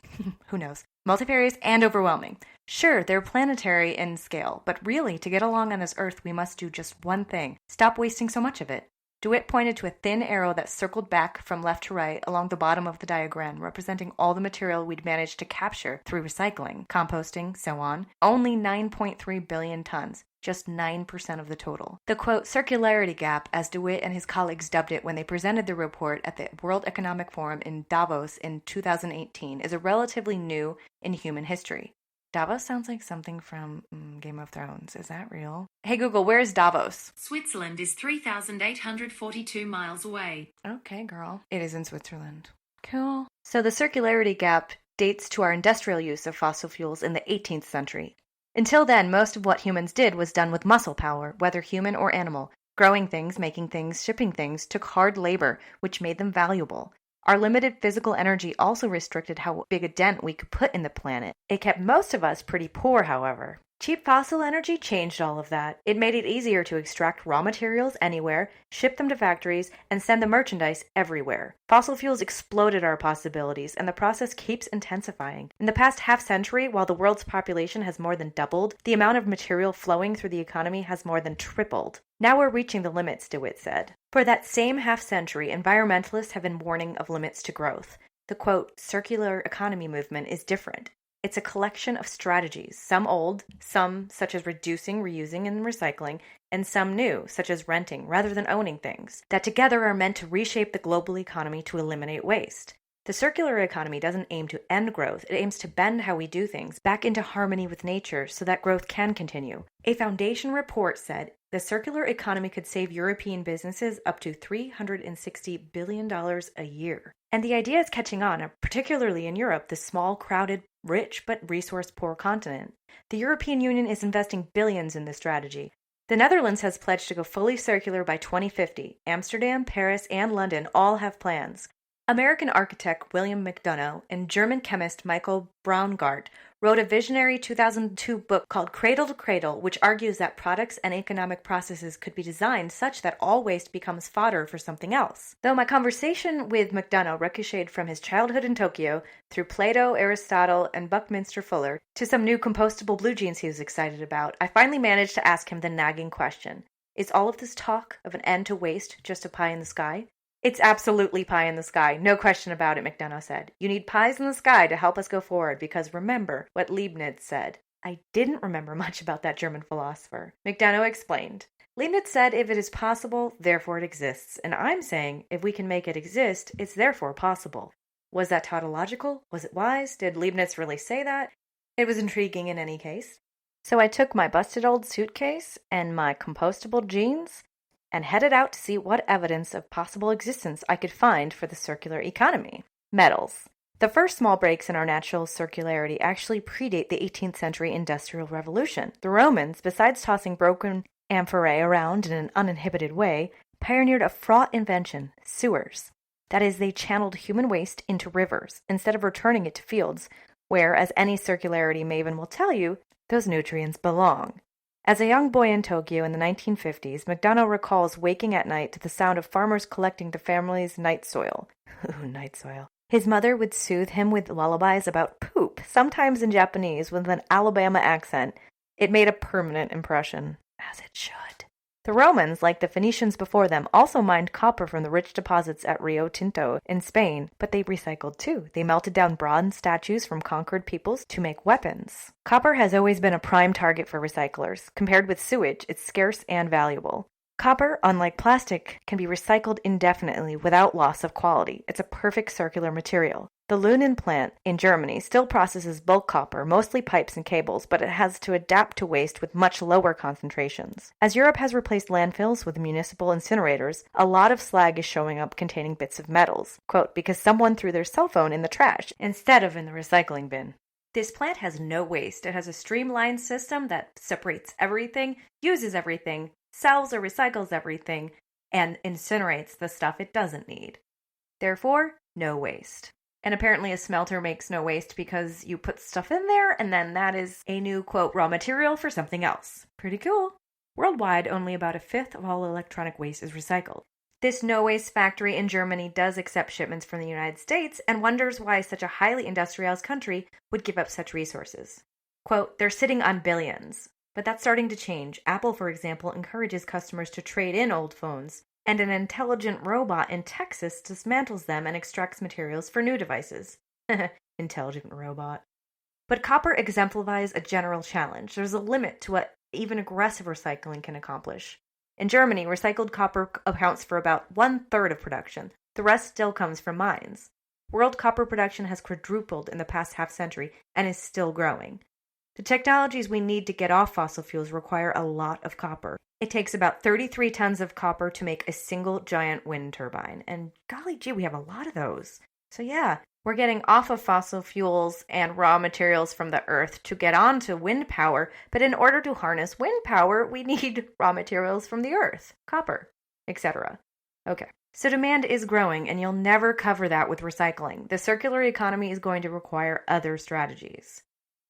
Who knows? Multifarious and overwhelming. Sure, they're planetary in scale, but really, to get along on this Earth, we must do just one thing. Stop wasting so much of it. DeWitt pointed to a thin arrow that circled back from left to right along the bottom of the diagram, representing all the material we'd managed to capture through recycling, composting, so on. Only 9.3 billion tons, just 9% of the total. The, quote, circularity gap, as DeWitt and his colleagues dubbed it when they presented the report at the World Economic Forum in Davos in 2018, is a relatively new in human history. Davos sounds like something from Game of Thrones. Is that real? Hey Google, where is Davos? Switzerland is 3,842 miles away. Okay, girl. It is in Switzerland. Cool. So the circularity gap dates to our industrial use of fossil fuels in the 18th century. Until then, most of what humans did was done with muscle power, whether human or animal. Growing things, making things, shipping things took hard labor, which made them valuable. Our limited physical energy also restricted how big a dent we could put in the planet. It kept most of us pretty poor, however. Cheap fossil energy changed all of that. It made it easier to extract raw materials anywhere, ship them to factories, and send the merchandise everywhere. Fossil fuels exploded our possibilities, and the process keeps intensifying. In the past half-century, while the world's population has more than doubled, the amount of material flowing through the economy has more than tripled. Now we're reaching the limits, DeWitt said. For that same half-century, environmentalists have been warning of limits to growth. The, quote, circular economy movement is different. It's a collection of strategies, some old, some such as reducing, reusing, and recycling, and some new, such as renting rather than owning things, that together are meant to reshape the global economy to eliminate waste. The circular economy doesn't aim to end growth, it aims to bend how we do things back into harmony with nature so that growth can continue. A Foundation report said the circular economy could save European businesses up to $360 billion a year. And the idea is catching on, particularly in Europe, the small, crowded, rich but resource-poor continent. The European Union is investing billions in this strategy. The Netherlands has pledged to go fully circular by 2050. Amsterdam, Paris, and London all have plans. American architect William McDonough and German chemist Michael Braungart wrote a visionary 2002 book called Cradle to Cradle, which argues that products and economic processes could be designed such that all waste becomes fodder for something else. Though my conversation with McDonough ricocheted from his childhood in Tokyo, through Plato, Aristotle, and Buckminster Fuller, to some new compostable blue jeans he was excited about, I finally managed to ask him the nagging question. Is all of this talk of an end to waste just a pie in the sky? It's absolutely pie in the sky, no question about it, McDonough said. You need pies in the sky to help us go forward, because remember what Leibniz said. I didn't remember much about that German philosopher. McDonough explained. Leibniz said if it is possible, therefore it exists. And I'm saying if we can make it exist, it's therefore possible. Was that tautological? Was it wise? Did Leibniz really say that? It was intriguing in any case. So I took my busted old suitcase and my compostable jeans and headed out to see what evidence of possible existence I could find for the circular economy. Metals. The first small breaks in our natural circularity actually predate the 18th century Industrial Revolution. The Romans, besides tossing broken amphorae around in an uninhibited way, pioneered a fraught invention, sewers. That is, they channeled human waste into rivers, instead of returning it to fields, where, as any circularity maven will tell you, those nutrients belong. As a young boy in Tokyo in the 1950s, McDonough recalls waking at night to the sound of farmers collecting the family's night soil. Ooh, night soil. His mother would soothe him with lullabies about poop, sometimes in Japanese with an Alabama accent. It made a permanent impression, as it should. The Romans, like the Phoenicians before them, also mined copper from the rich deposits at Rio Tinto in Spain, but they recycled too. They melted down bronze statues from conquered peoples to make weapons. Copper has always been a prime target for recyclers. Compared with sewage, it's scarce and valuable. Copper, unlike plastic, can be recycled indefinitely without loss of quality. It's a perfect circular material. The Lunen plant in Germany still processes bulk copper, mostly pipes and cables, but it has to adapt to waste with much lower concentrations. As Europe has replaced landfills with municipal incinerators, a lot of slag is showing up containing bits of metals, quote, because someone threw their cell phone in the trash instead of in the recycling bin. This plant has no waste. It has a streamlined system that separates everything, uses everything, sells or recycles everything, and incinerates the stuff it doesn't need. Therefore, no waste. And apparently a smelter makes no waste because you put stuff in there and then that is a new, quote, raw material for something else. Pretty cool. Worldwide, only about a fifth of all electronic waste is recycled. This no-waste factory in Germany does accept shipments from the United States and wonders why such a highly industrialized country would give up such resources. Quote, they're sitting on billions. But that's starting to change. Apple, for example, encourages customers to trade in old phones. And an intelligent robot in Texas dismantles them and extracts materials for new devices. Intelligent robot. But copper exemplifies a general challenge. There's a limit to what even aggressive recycling can accomplish. In Germany, recycled copper accounts for about 1/3 of production. The rest still comes from mines. World copper production has quadrupled in the past half-century and is still growing. The technologies we need to get off fossil fuels require a lot of copper. It takes about 33 tons of copper to make a single giant wind turbine. And golly gee, we have a lot of those. So yeah, we're getting off of fossil fuels and raw materials from the earth to get onto wind power. But in order to harness wind power, we need raw materials from the earth, copper, etc. Okay, So demand is growing, and you'll never cover that with recycling. The circular economy is going to require other strategies.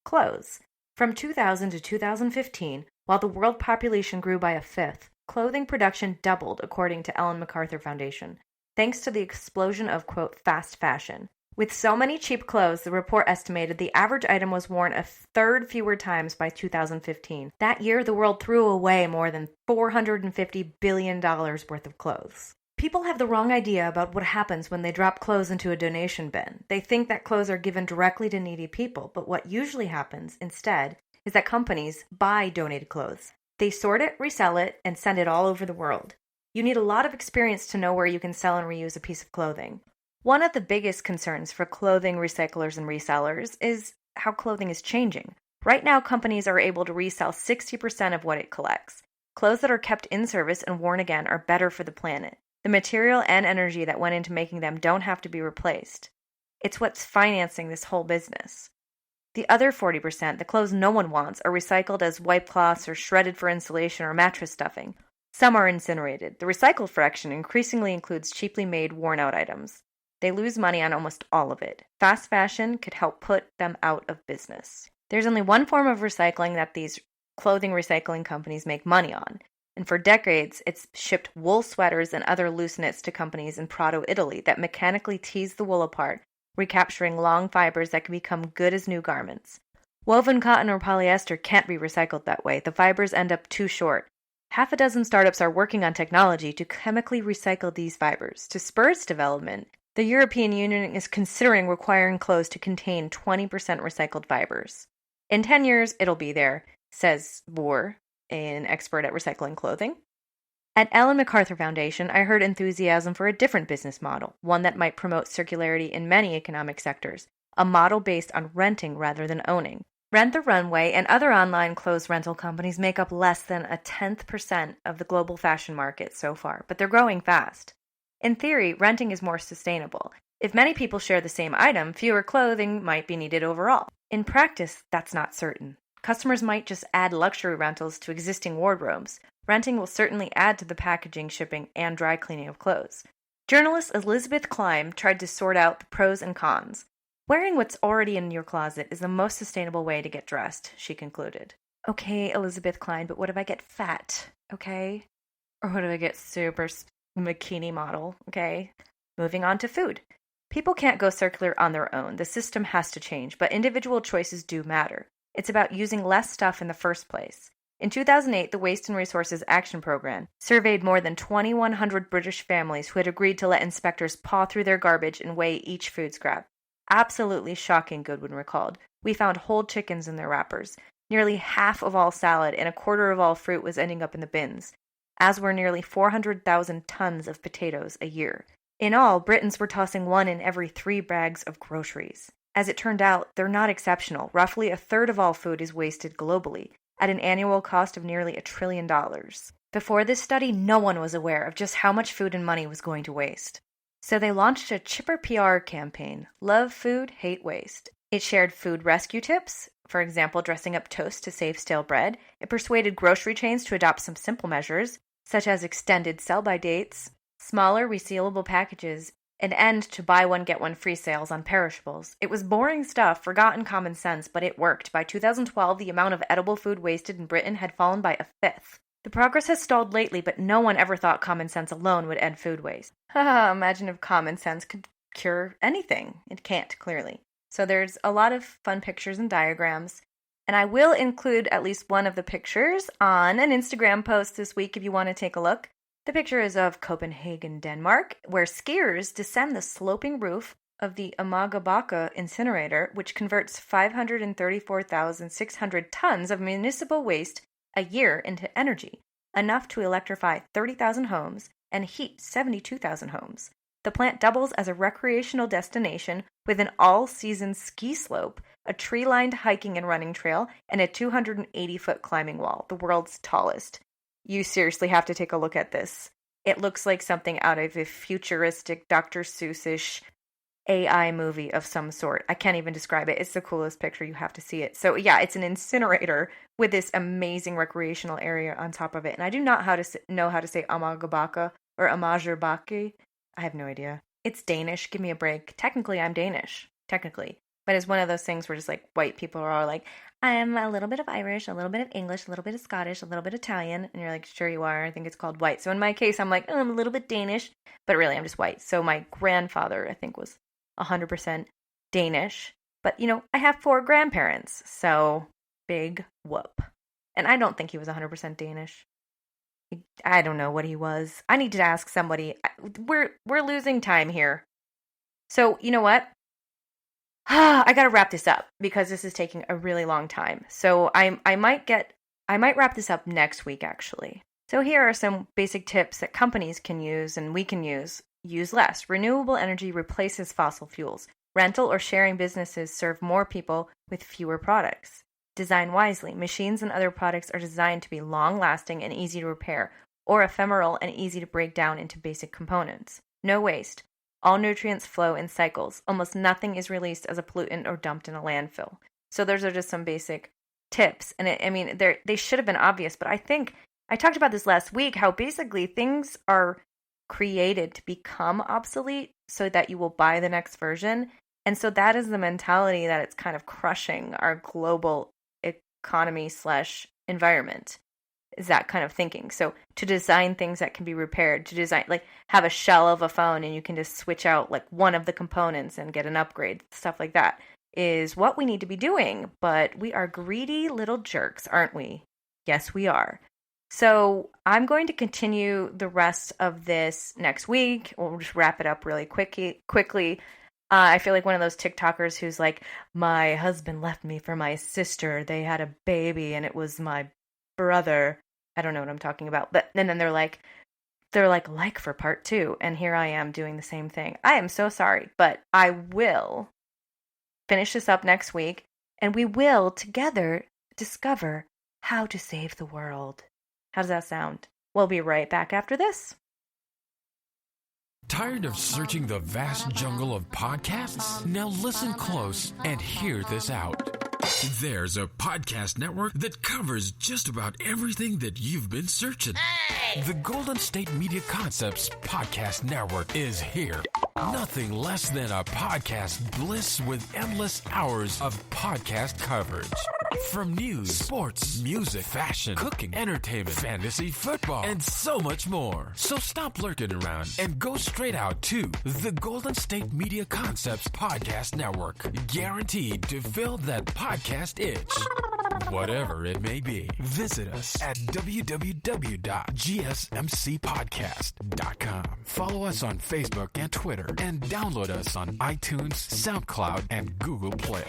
Clothes. From 2000 to 2015, while the world population grew by a fifth, clothing production doubled, according to Ellen MacArthur Foundation, thanks to the explosion of, quote, fast fashion. With so many cheap clothes, the report estimated the average item was worn a third fewer times by 2015. That year, the world threw away more than $450 billion worth of clothes. People have the wrong idea about what happens when they drop clothes into a donation bin. They think that clothes are given directly to needy people, but what usually happens instead is that companies buy donated clothes. They sort it, resell it, and send it all over the world. You need a lot of experience to know where you can sell and reuse a piece of clothing. One of the biggest concerns for clothing recyclers and resellers is how clothing is changing. Right now, companies are able to resell 60% of what it collects. Clothes that are kept in service and worn again are better for the planet. The material and energy that went into making them don't have to be replaced. It's what's financing this whole business. The other 40%, the clothes no one wants, are recycled as wipe cloths or shredded for insulation or mattress stuffing. Some are incinerated. The recycled fraction increasingly includes cheaply made, worn-out items. They lose money on almost all of it. Fast fashion could help put them out of business. There's only one form of recycling that these clothing recycling companies make money on. And for decades, it's shipped wool sweaters and other loose knits to companies in Prato, Italy that mechanically tease the wool apart, recapturing long fibers that can become good as new garments. Woven cotton or polyester can't be recycled that way. The fibers end up too short. Half a dozen startups are working on technology to chemically recycle these fibers. To spur its development, the European Union is considering requiring clothes to contain 20% recycled fibers. In 10 years, it'll be there, says Boer, an expert at recycling clothing. At Ellen MacArthur Foundation, I heard enthusiasm for a different business model, one that might promote circularity in many economic sectors, a model based on renting rather than owning. Rent the Runway and other online clothes rental companies make up less than 0.1% of the global fashion market so far, but they're growing fast. In theory, renting is more sustainable. If many people share the same item, fewer clothing might be needed overall. In practice, that's not certain. Customers might just add luxury rentals to existing wardrobes. Renting will certainly add to the packaging, shipping, and dry cleaning of clothes. Journalist Elizabeth Klein tried to sort out the pros and cons. Wearing what's already in your closet is the most sustainable way to get dressed, she concluded. Okay, Elizabeth Klein, but what if I get fat, okay? Or what if I get super bikini model, okay? Moving on to food. People can't go circular on their own. The system has to change, but individual choices do matter. It's about using less stuff in the first place. In 2008, the Waste and Resources Action Program surveyed more than 2,100 British families who had agreed to let inspectors paw through their garbage and weigh each food scrap. Absolutely shocking, Goodwin recalled. We found whole chickens in their wrappers. Nearly half of all salad and a quarter of all fruit was ending up in the bins, as were nearly 400,000 tons of potatoes a year. In all, Britons were tossing 1 in every 3 bags of groceries. As it turned out, they're not exceptional. Roughly a third of all food is wasted globally, at an annual cost of nearly $1 trillion. Before this study, no one was aware of just how much food and money was going to waste. So they launched a chipper PR campaign, Love Food, Hate Waste. It shared food rescue tips, for example, dressing up toast to save stale bread. It persuaded grocery chains to adopt some simple measures, such as extended sell-by dates, smaller resealable packages, an end to buy one get one free sales on perishables. It was boring stuff, forgotten common sense, but it worked. By 2012, the amount of edible food wasted in Britain had fallen by a fifth. The progress has stalled lately, but no one ever thought common sense alone would end food waste. Haha, imagine if common sense could cure anything. It can't, clearly. So there's a lot of fun pictures and diagrams, and I will include at least one of the pictures on an Instagram post this week if you want to take a look. The picture is of Copenhagen, Denmark, where skiers descend the sloping roof of the Amagabaka incinerator, which converts 534,600 tons of municipal waste a year into energy, enough to electrify 30,000 homes and heat 72,000 homes. The plant doubles as a recreational destination with an all-season ski slope, a tree-lined hiking and running trail, and a 280-foot climbing wall, the world's tallest. You seriously have to take a look at this. It looks like something out of a futuristic Dr. Seuss-ish AI movie of some sort. I can't even describe it. It's the coolest picture. You have to see it. So yeah, it's an incinerator with this amazing recreational area on top of it. And I do not know how to say Amagabaka or Amagerbaki. I have no idea. It's Danish. Give me a break. Technically, I'm Danish. Technically. But it's one of those things where just like white people are all like, I'm a little bit of Irish, a little bit of English, a little bit of Scottish, a little bit Italian. And you're like, sure you are. I think it's called white. So in my case, I'm like, oh, I'm a little bit Danish. But really, I'm just white. So my grandfather, I think, was 100% Danish. But, you know, I have 4 grandparents. So big whoop. And I don't think he was 100% Danish. I don't know what he was. I need to ask somebody. We're losing time here. So, you know what? I got to wrap this up because this is taking a really long time. So I might wrap this up next week, actually. So here are some basic tips that companies can use and we can use. Use less. Renewable energy replaces fossil fuels. Rental or sharing businesses serve more people with fewer products. Design wisely. Machines and other products are designed to be long-lasting and easy to repair, or ephemeral and easy to break down into basic components. No waste. All nutrients flow in cycles. Almost nothing is released as a pollutant or dumped in a landfill. So those are just some basic tips. And they should have been obvious, but I think I talked about this last week, how basically things are created to become obsolete so that you will buy the next version. And so that is the mentality that it's kind of crushing our global economy / environment, is that kind of thinking. So to design things that can be repaired, to design, like have a shell of a phone and you can just switch out like one of the components and get an upgrade, stuff like that is what we need to be doing. But we are greedy little jerks, aren't we? Yes, we are. So I'm going to continue the rest of this next week. We'll just wrap it up really quickly. I feel like one of those TikTokers who's like, my husband left me for my sister. They had a baby and it was my brother. I don't know what I'm talking about. But and then they're like for part 2. And here I am doing the same thing. I am so sorry, but I will finish this up next week and we will together discover how to save the world. How does that sound? We'll be right back after this. Tired of searching the vast jungle of podcasts? Now listen close and hear this out. There's a podcast network that covers just about everything that you've been searching. Hey! The Golden State Media Concepts Podcast Network is here. Nothing less than a podcast bliss with endless hours of podcast coverage. From news, sports, music, fashion, cooking, entertainment, fantasy, football, and so much more. So stop lurking around and go straight out to the Golden State Media Concepts Podcast Network. Guaranteed to fill that podcast itch. Whatever it may be. Visit us at www.gsmcpodcast.com. Follow us on Facebook and Twitter and download us on iTunes, SoundCloud, and Google Play.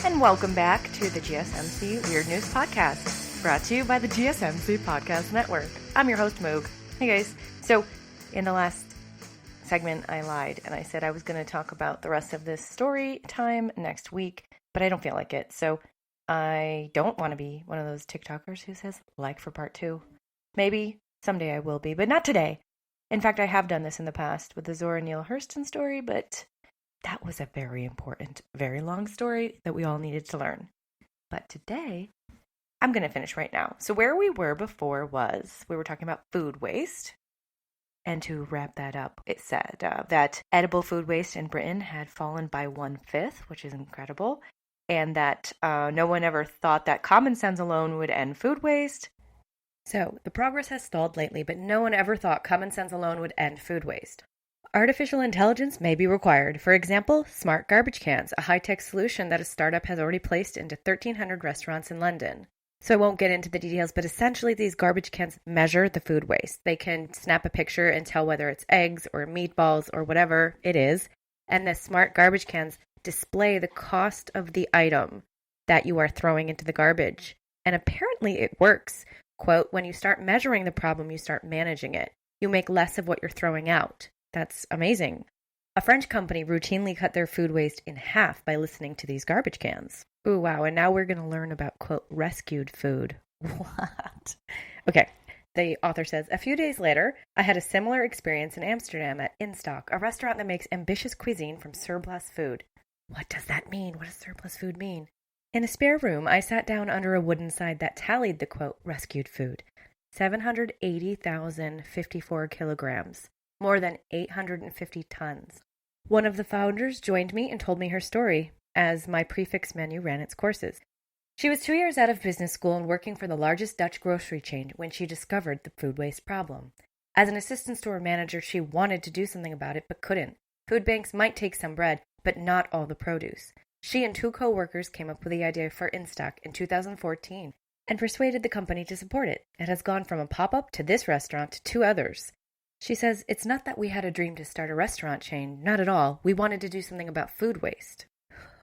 And welcome back to the GSMC Weird News Podcast, brought to you by the GSMC Podcast Network. I'm your host, Moog. Hey guys. So, in the last segment, I lied, and I said I was going to talk about the rest of this story time next week, but I don't feel like it. So, I don't want to be one of those TikTokers who says, like for part 2. Maybe someday I will be, but not today. In fact, I have done this in the past with the Zora Neale Hurston story, but that was a very important, very long story that we all needed to learn. But today, I'm going to finish right now. So where we were before was, we were talking about food waste. And to wrap that up, it said that edible food waste in Britain had fallen by 1/5, which is incredible. And that no one ever thought that common sense alone would end food waste. So the progress has stalled lately, but no one ever thought common sense alone would end food waste. Artificial intelligence may be required. For example, smart garbage cans, a high-tech solution that a startup has already placed into 1,300 restaurants in London. So I won't get into the details, but essentially these garbage cans measure the food waste. They can snap a picture and tell whether it's eggs or meatballs or whatever it is. And the smart garbage cans display the cost of the item that you are throwing into the garbage. And apparently it works. Quote, when you start measuring the problem, you start managing it. You make less of what you're throwing out. That's amazing. A French company routinely cut their food waste in half by listening to these garbage cans. Ooh, wow. And now we're going to learn about, quote, rescued food. What? Okay. The author says, a few days later, I had a similar experience in Amsterdam at Instock, a restaurant that makes ambitious cuisine from surplus food. What does that mean? What does surplus food mean? In a spare room, I sat down under a wooden sign that tallied the, quote, rescued food. 780,054 kilograms, more than 850 tons. One of the founders joined me and told me her story as my prefix menu ran its courses. She was 2 years out of business school and working for the largest Dutch grocery chain when she discovered the food waste problem. As an assistant store manager, she wanted to do something about it but couldn't. Food banks might take some bread, but not all the produce. She and 2 co-workers came up with the idea for InStock in 2014 and persuaded the company to support it. It has gone from a pop-up to this restaurant to 2 others. She says, it's not that we had a dream to start a restaurant chain, not at all. We wanted to do something about food waste.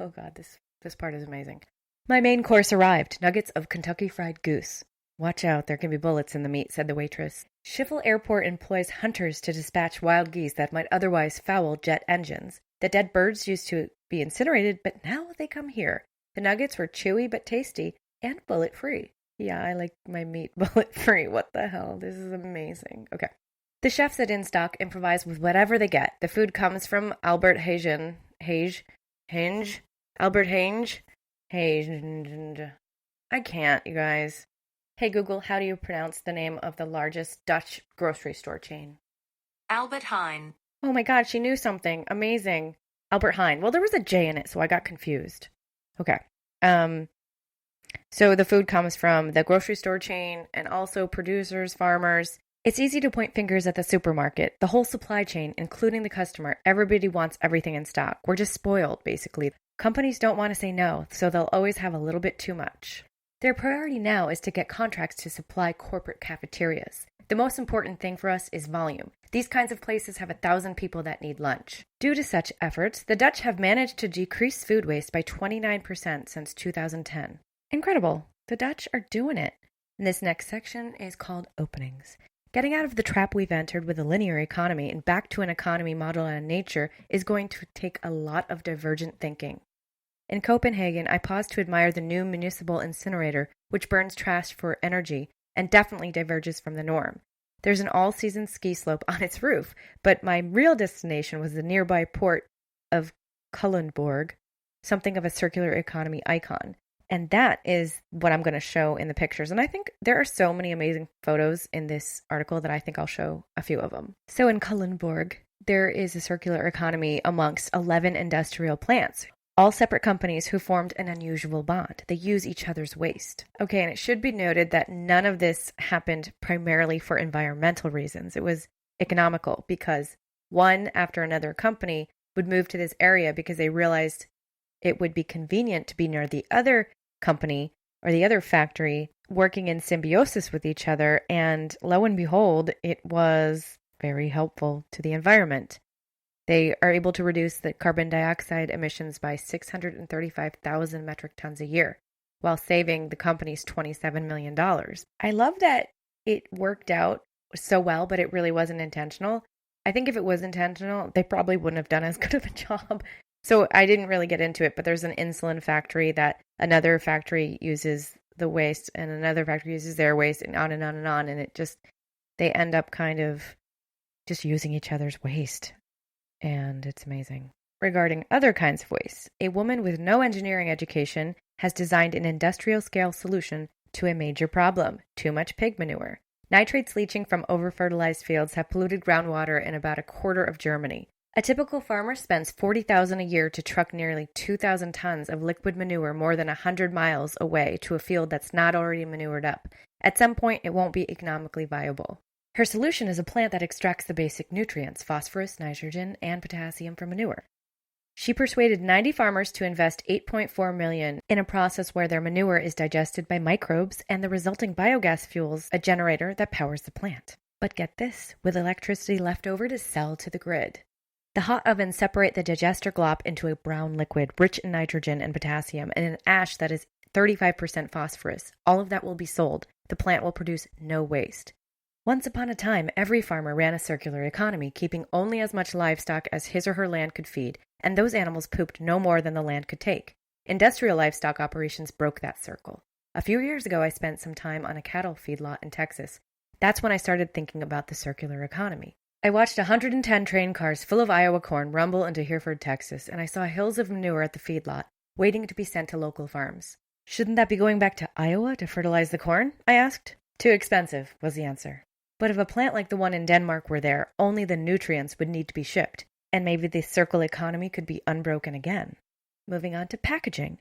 Oh God, this part is amazing. My main course arrived, nuggets of Kentucky Fried Goose. Watch out, there can be bullets in the meat, said the waitress. Schiphol Airport employs hunters to dispatch wild geese that might otherwise foul jet engines. The dead birds used to be incinerated, but now they come here. The nuggets were chewy but tasty and bullet-free. Yeah, I like my meat bullet-free. What the hell? This is amazing. Okay. The chefs at InStock improvise with whatever they get. The food comes from Albert Henge. I can't, you guys. Hey Google, how do you pronounce the name of the largest Dutch grocery store chain? Albert Heijn. Oh my God, she knew something. Amazing. Albert Heijn. Well, there was a J in it, so I got confused. Okay. So the food comes from the grocery store chain and also producers, farmers. It's easy to point fingers at the supermarket, the whole supply chain, including the customer. Everybody wants everything in stock. We're just spoiled, basically. Companies don't want to say no, so they'll always have a little bit too much. Their priority now is to get contracts to supply corporate cafeterias. The most important thing for us is volume. These kinds of places have 1,000 people that need lunch. Due to such efforts, the Dutch have managed to decrease food waste by 29% since 2010. Incredible. The Dutch are doing it. And this next section is called openings. Getting out of the trap we've entered with a linear economy and back to an economy modeled on nature is going to take a lot of divergent thinking. In Copenhagen, I paused to admire the new municipal incinerator, which burns trash for energy and definitely diverges from the norm. There's an all-season ski slope on its roof, but my real destination was the nearby port of Kullenborg, something of a circular economy icon. And that is what I'm going to show in the pictures. And I think there are so many amazing photos in this article that I think I'll show a few of them. So in Kullenborg, there is a circular economy amongst 11 industrial plants, all separate companies who formed an unusual bond. They use each other's waste. Okay, and it should be noted that none of this happened primarily for environmental reasons. It was economical because one after another company would move to this area because they realized it would be convenient to be near the other company or the other factory working in symbiosis with each other. And lo and behold, it was very helpful to the environment. They are able to reduce the carbon dioxide emissions by 635,000 metric tons a year, while saving the companies $27 million. I love that it worked out so well, but it really wasn't intentional. I think if it was intentional, they probably wouldn't have done as good of a job. So I didn't really get into it, but there's an insulin factory that another factory uses the waste and another factory uses their waste and on and on and on. And it just, they end up kind of just using each other's waste. And it's amazing. Regarding other kinds of waste, a woman with no engineering education has designed an industrial-scale solution to a major problem: too much pig manure. Nitrates leaching from over-fertilized fields have polluted groundwater in about a quarter of Germany. A typical farmer spends $40,000 a year to truck nearly 2,000 tons of liquid manure more than 100 miles away to a field that's not already manured up. At some point, it won't be economically viable. Her solution is a plant that extracts the basic nutrients, phosphorus, nitrogen, and potassium from manure. She persuaded 90 farmers to invest $8.4 million in a process where their manure is digested by microbes and the resulting biogas fuels a generator that powers the plant. But get this, with electricity left over to sell to the grid. The hot ovens separate the digester glop into a brown liquid rich in nitrogen and potassium and an ash that is 35% phosphorus. All of that will be sold. The plant will produce no waste. Once upon a time, every farmer ran a circular economy, keeping only as much livestock as his or her land could feed, and those animals pooped no more than the land could take. Industrial livestock operations broke that circle. A few years ago, I spent some time on a cattle feedlot in Texas. That's when I started thinking about the circular economy. I watched 110 train cars full of Iowa corn rumble into Hereford, Texas, and I saw hills of manure at the feedlot, waiting to be sent to local farms. Shouldn't that be going back to Iowa to fertilize the corn? I asked. Too expensive, was the answer. But if a plant like the one in Denmark were there, only the nutrients would need to be shipped, and maybe the circle economy could be unbroken again. Moving on to packaging.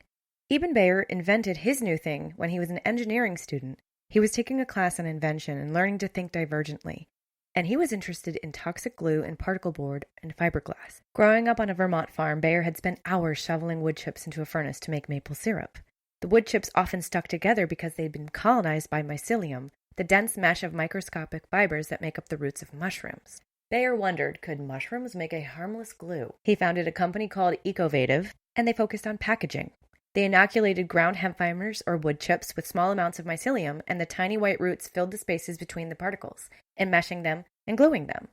Eben Bayer invented his new thing when he was an engineering student. He was taking a class on invention and learning to think divergently, and he was interested in toxic glue and particle board and fiberglass. Growing up on a Vermont farm, Bayer had spent hours shoveling wood chips into a furnace to make maple syrup. The wood chips often stuck together because they'd been colonized by mycelium, the dense mesh of microscopic fibers that make up the roots of mushrooms. Bayer wondered, could mushrooms make a harmless glue? He founded a company called Ecovative, and they focused on packaging. They inoculated ground hemp fibers or wood chips with small amounts of mycelium, and the tiny white roots filled the spaces between the particles, enmeshing them and gluing them.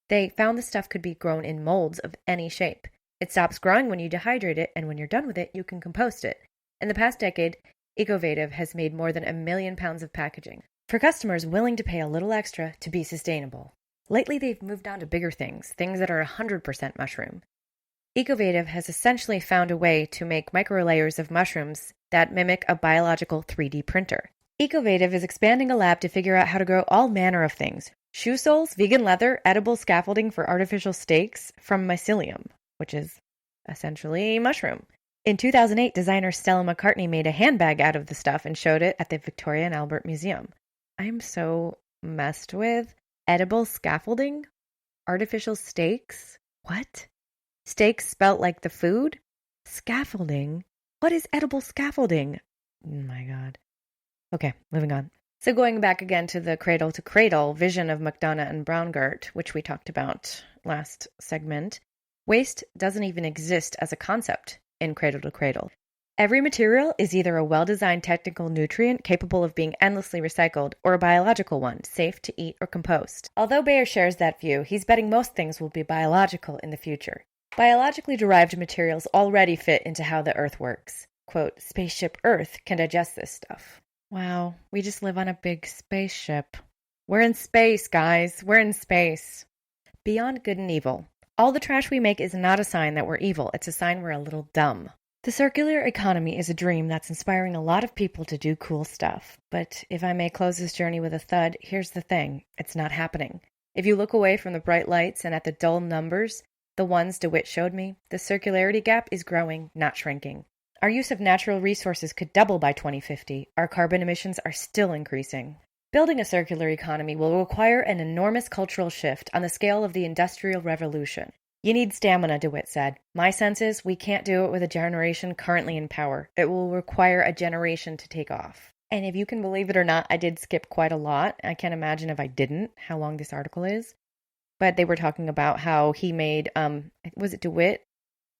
They found the stuff could be grown in molds of any shape. It stops growing when you dehydrate it, and when you're done with it, you can compost it. In the past decade, Ecovative has made more than 1 million pounds of packaging for customers willing to pay a little extra to be sustainable. Lately, they've moved on to bigger things that are 100% mushroom. Ecovative has essentially found a way to make microlayers of mushrooms that mimic a biological 3D printer. Ecovative is expanding a lab to figure out how to grow all manner of things. Shoe soles, vegan leather, edible scaffolding for artificial steaks from mycelium, which is essentially mushroom. In 2008, designer Stella McCartney made a handbag out of the stuff and showed it at the Victoria and Albert Museum. I'm so messed with. Edible scaffolding? Artificial steaks? What? Steaks spelt like the food? Scaffolding? What is edible scaffolding? Oh my God. Okay, moving on. So going back again to the cradle-to-cradle vision of McDonough and Braungart, which we talked about last segment, waste doesn't even exist as a concept in cradle-to-cradle. Every material is either a well-designed technical nutrient capable of being endlessly recycled or a biological one, safe to eat or compost. Although Bayer shares that view, he's betting most things will be biological in the future. Biologically derived materials already fit into how the Earth works. Quote, spaceship Earth can digest this stuff. Wow, we just live on a big spaceship. We're in space, guys. We're in space. Beyond good and evil. All the trash we make is not a sign that we're evil. It's a sign we're a little dumb. The circular economy is a dream that's inspiring a lot of people to do cool stuff. But if I may close this journey with a thud, here's the thing. It's not happening. If you look away from the bright lights and at the dull numbers, the ones DeWitt showed me, the circularity gap is growing, not shrinking. Our use of natural resources could double by 2050. Our carbon emissions are still increasing. Building a circular economy will require an enormous cultural shift on the scale of the Industrial Revolution. You need stamina, DeWitt said. My sense is we can't do it with a generation currently in power. It will require a generation to take off. And if you can believe it or not, I did skip quite a lot. I can't imagine if I didn't, how long this article is. But they were talking about how he made, was it DeWitt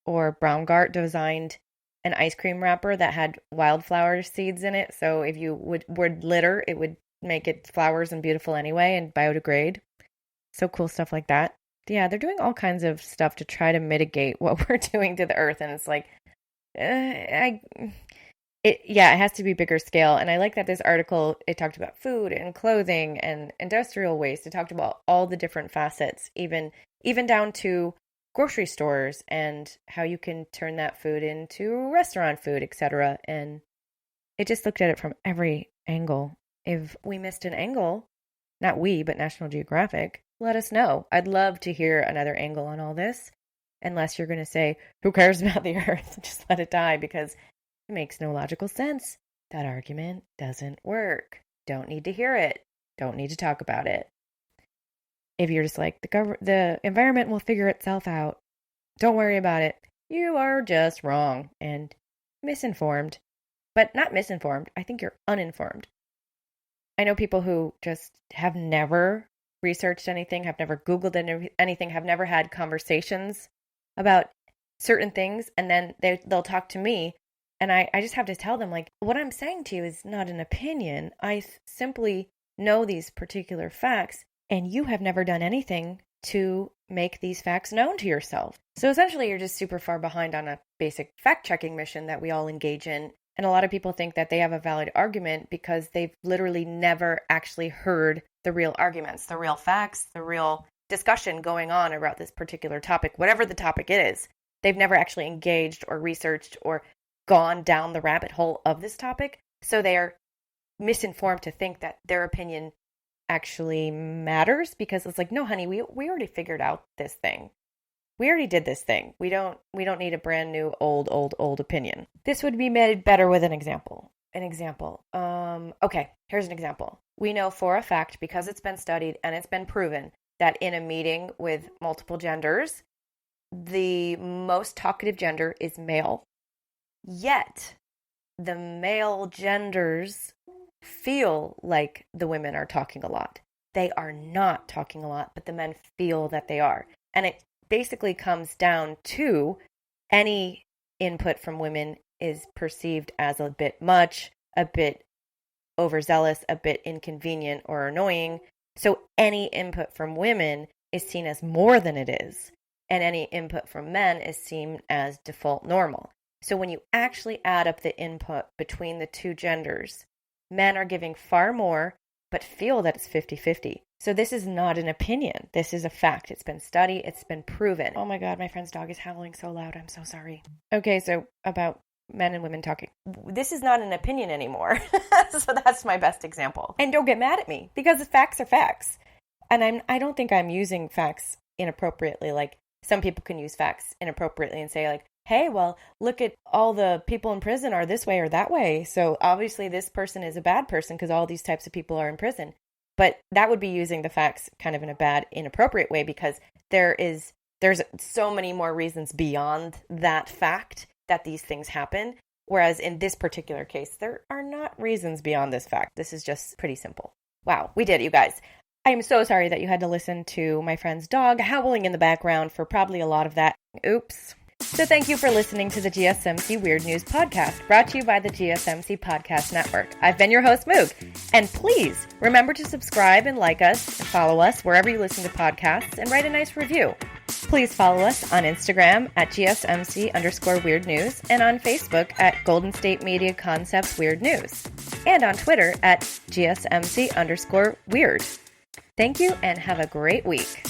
or Braungart designed an ice cream wrapper that had wildflower seeds in it. So if you would litter, it would make it flowers and beautiful anyway and biodegrade. So cool stuff like that. Yeah, they're doing all kinds of stuff to try to mitigate what we're doing to the earth. And it's like, it has to be bigger scale. And I like that this article, it talked about food and clothing and industrial waste. It talked about all the different facets, even down to grocery stores and how you can turn that food into restaurant food, etc. And it just looked at it from every angle. If we missed an angle, not we, but National Geographic, let us know. I'd love to hear another angle on all this. Unless you're going to say, who cares about the earth? Just let it die, because it makes no logical sense. That argument doesn't work. Don't need to hear it. Don't need to talk about it. If you're just like, the environment will figure itself out, don't worry about it. You are just wrong and misinformed. But not misinformed. I think you're uninformed. I know people who just have never researched anything, have never Googled anything, have never had conversations about certain things, and then they'll talk to me, and I just have to tell them, like, what I'm saying to you is not an opinion. I simply know these particular facts, and you have never done anything to make these facts known to yourself. So essentially, you're just super far behind on a basic fact-checking mission that we all engage in. And a lot of people think that they have a valid argument because they've literally never actually heard the real arguments, the real facts, the real discussion going on about this particular topic, whatever the topic is. They've never actually engaged or researched or gone down the rabbit hole of this topic. So they are misinformed to think that their opinion actually matters, because it's like, no, honey, we already figured out this thing. We already did this thing. We don't need a brand new old opinion. This would be made better with an example. Okay, here's an example. We know for a fact, because it's been studied and it's been proven, that in a meeting with multiple genders, the most talkative gender is male. Yet, the male genders feel like the women are talking a lot. They are not talking a lot, but the men feel that they are. And it basically comes down to any input from women is perceived as a bit much, a bit overzealous, a bit inconvenient or annoying. So any input from women is seen as more than it is, and any input from men is seen as default normal. So when you actually add up the input between the two genders, men are giving far more, but feel that it's 50-50. So this is not an opinion. This is a fact. It's been studied. It's been proven. Oh my God, my friend's dog is howling so loud. I'm so sorry. Okay, so about men and women talking. This is not an opinion anymore. So that's my best example. And don't get mad at me, because the facts are facts. And I don't think I'm using facts inappropriately. Like, some people can use facts inappropriately and say, like, hey, well, look at all the people in prison are this way or that way. So obviously this person is a bad person because all these types of people are in prison. But that would be using the facts kind of in a bad, inappropriate way, because there's so many more reasons beyond that fact that these things happen. Whereas in this particular case, there are not reasons beyond this fact. This is just pretty simple. Wow, we did it, you guys. I am so sorry that you had to listen to my friend's dog howling in the background for probably a lot of that. Oops. So thank you for listening to the GSMC Weird News Podcast, brought to you by the GSMC Podcast Network. I've been your host, Moog. And please remember to subscribe and like us and follow us wherever you listen to podcasts, and write a nice review. Please follow us on Instagram at GSMC_Weird News, and on Facebook at Golden State Media Concepts Weird News, and on Twitter at GSMC_Weird. Thank you, and have a great week.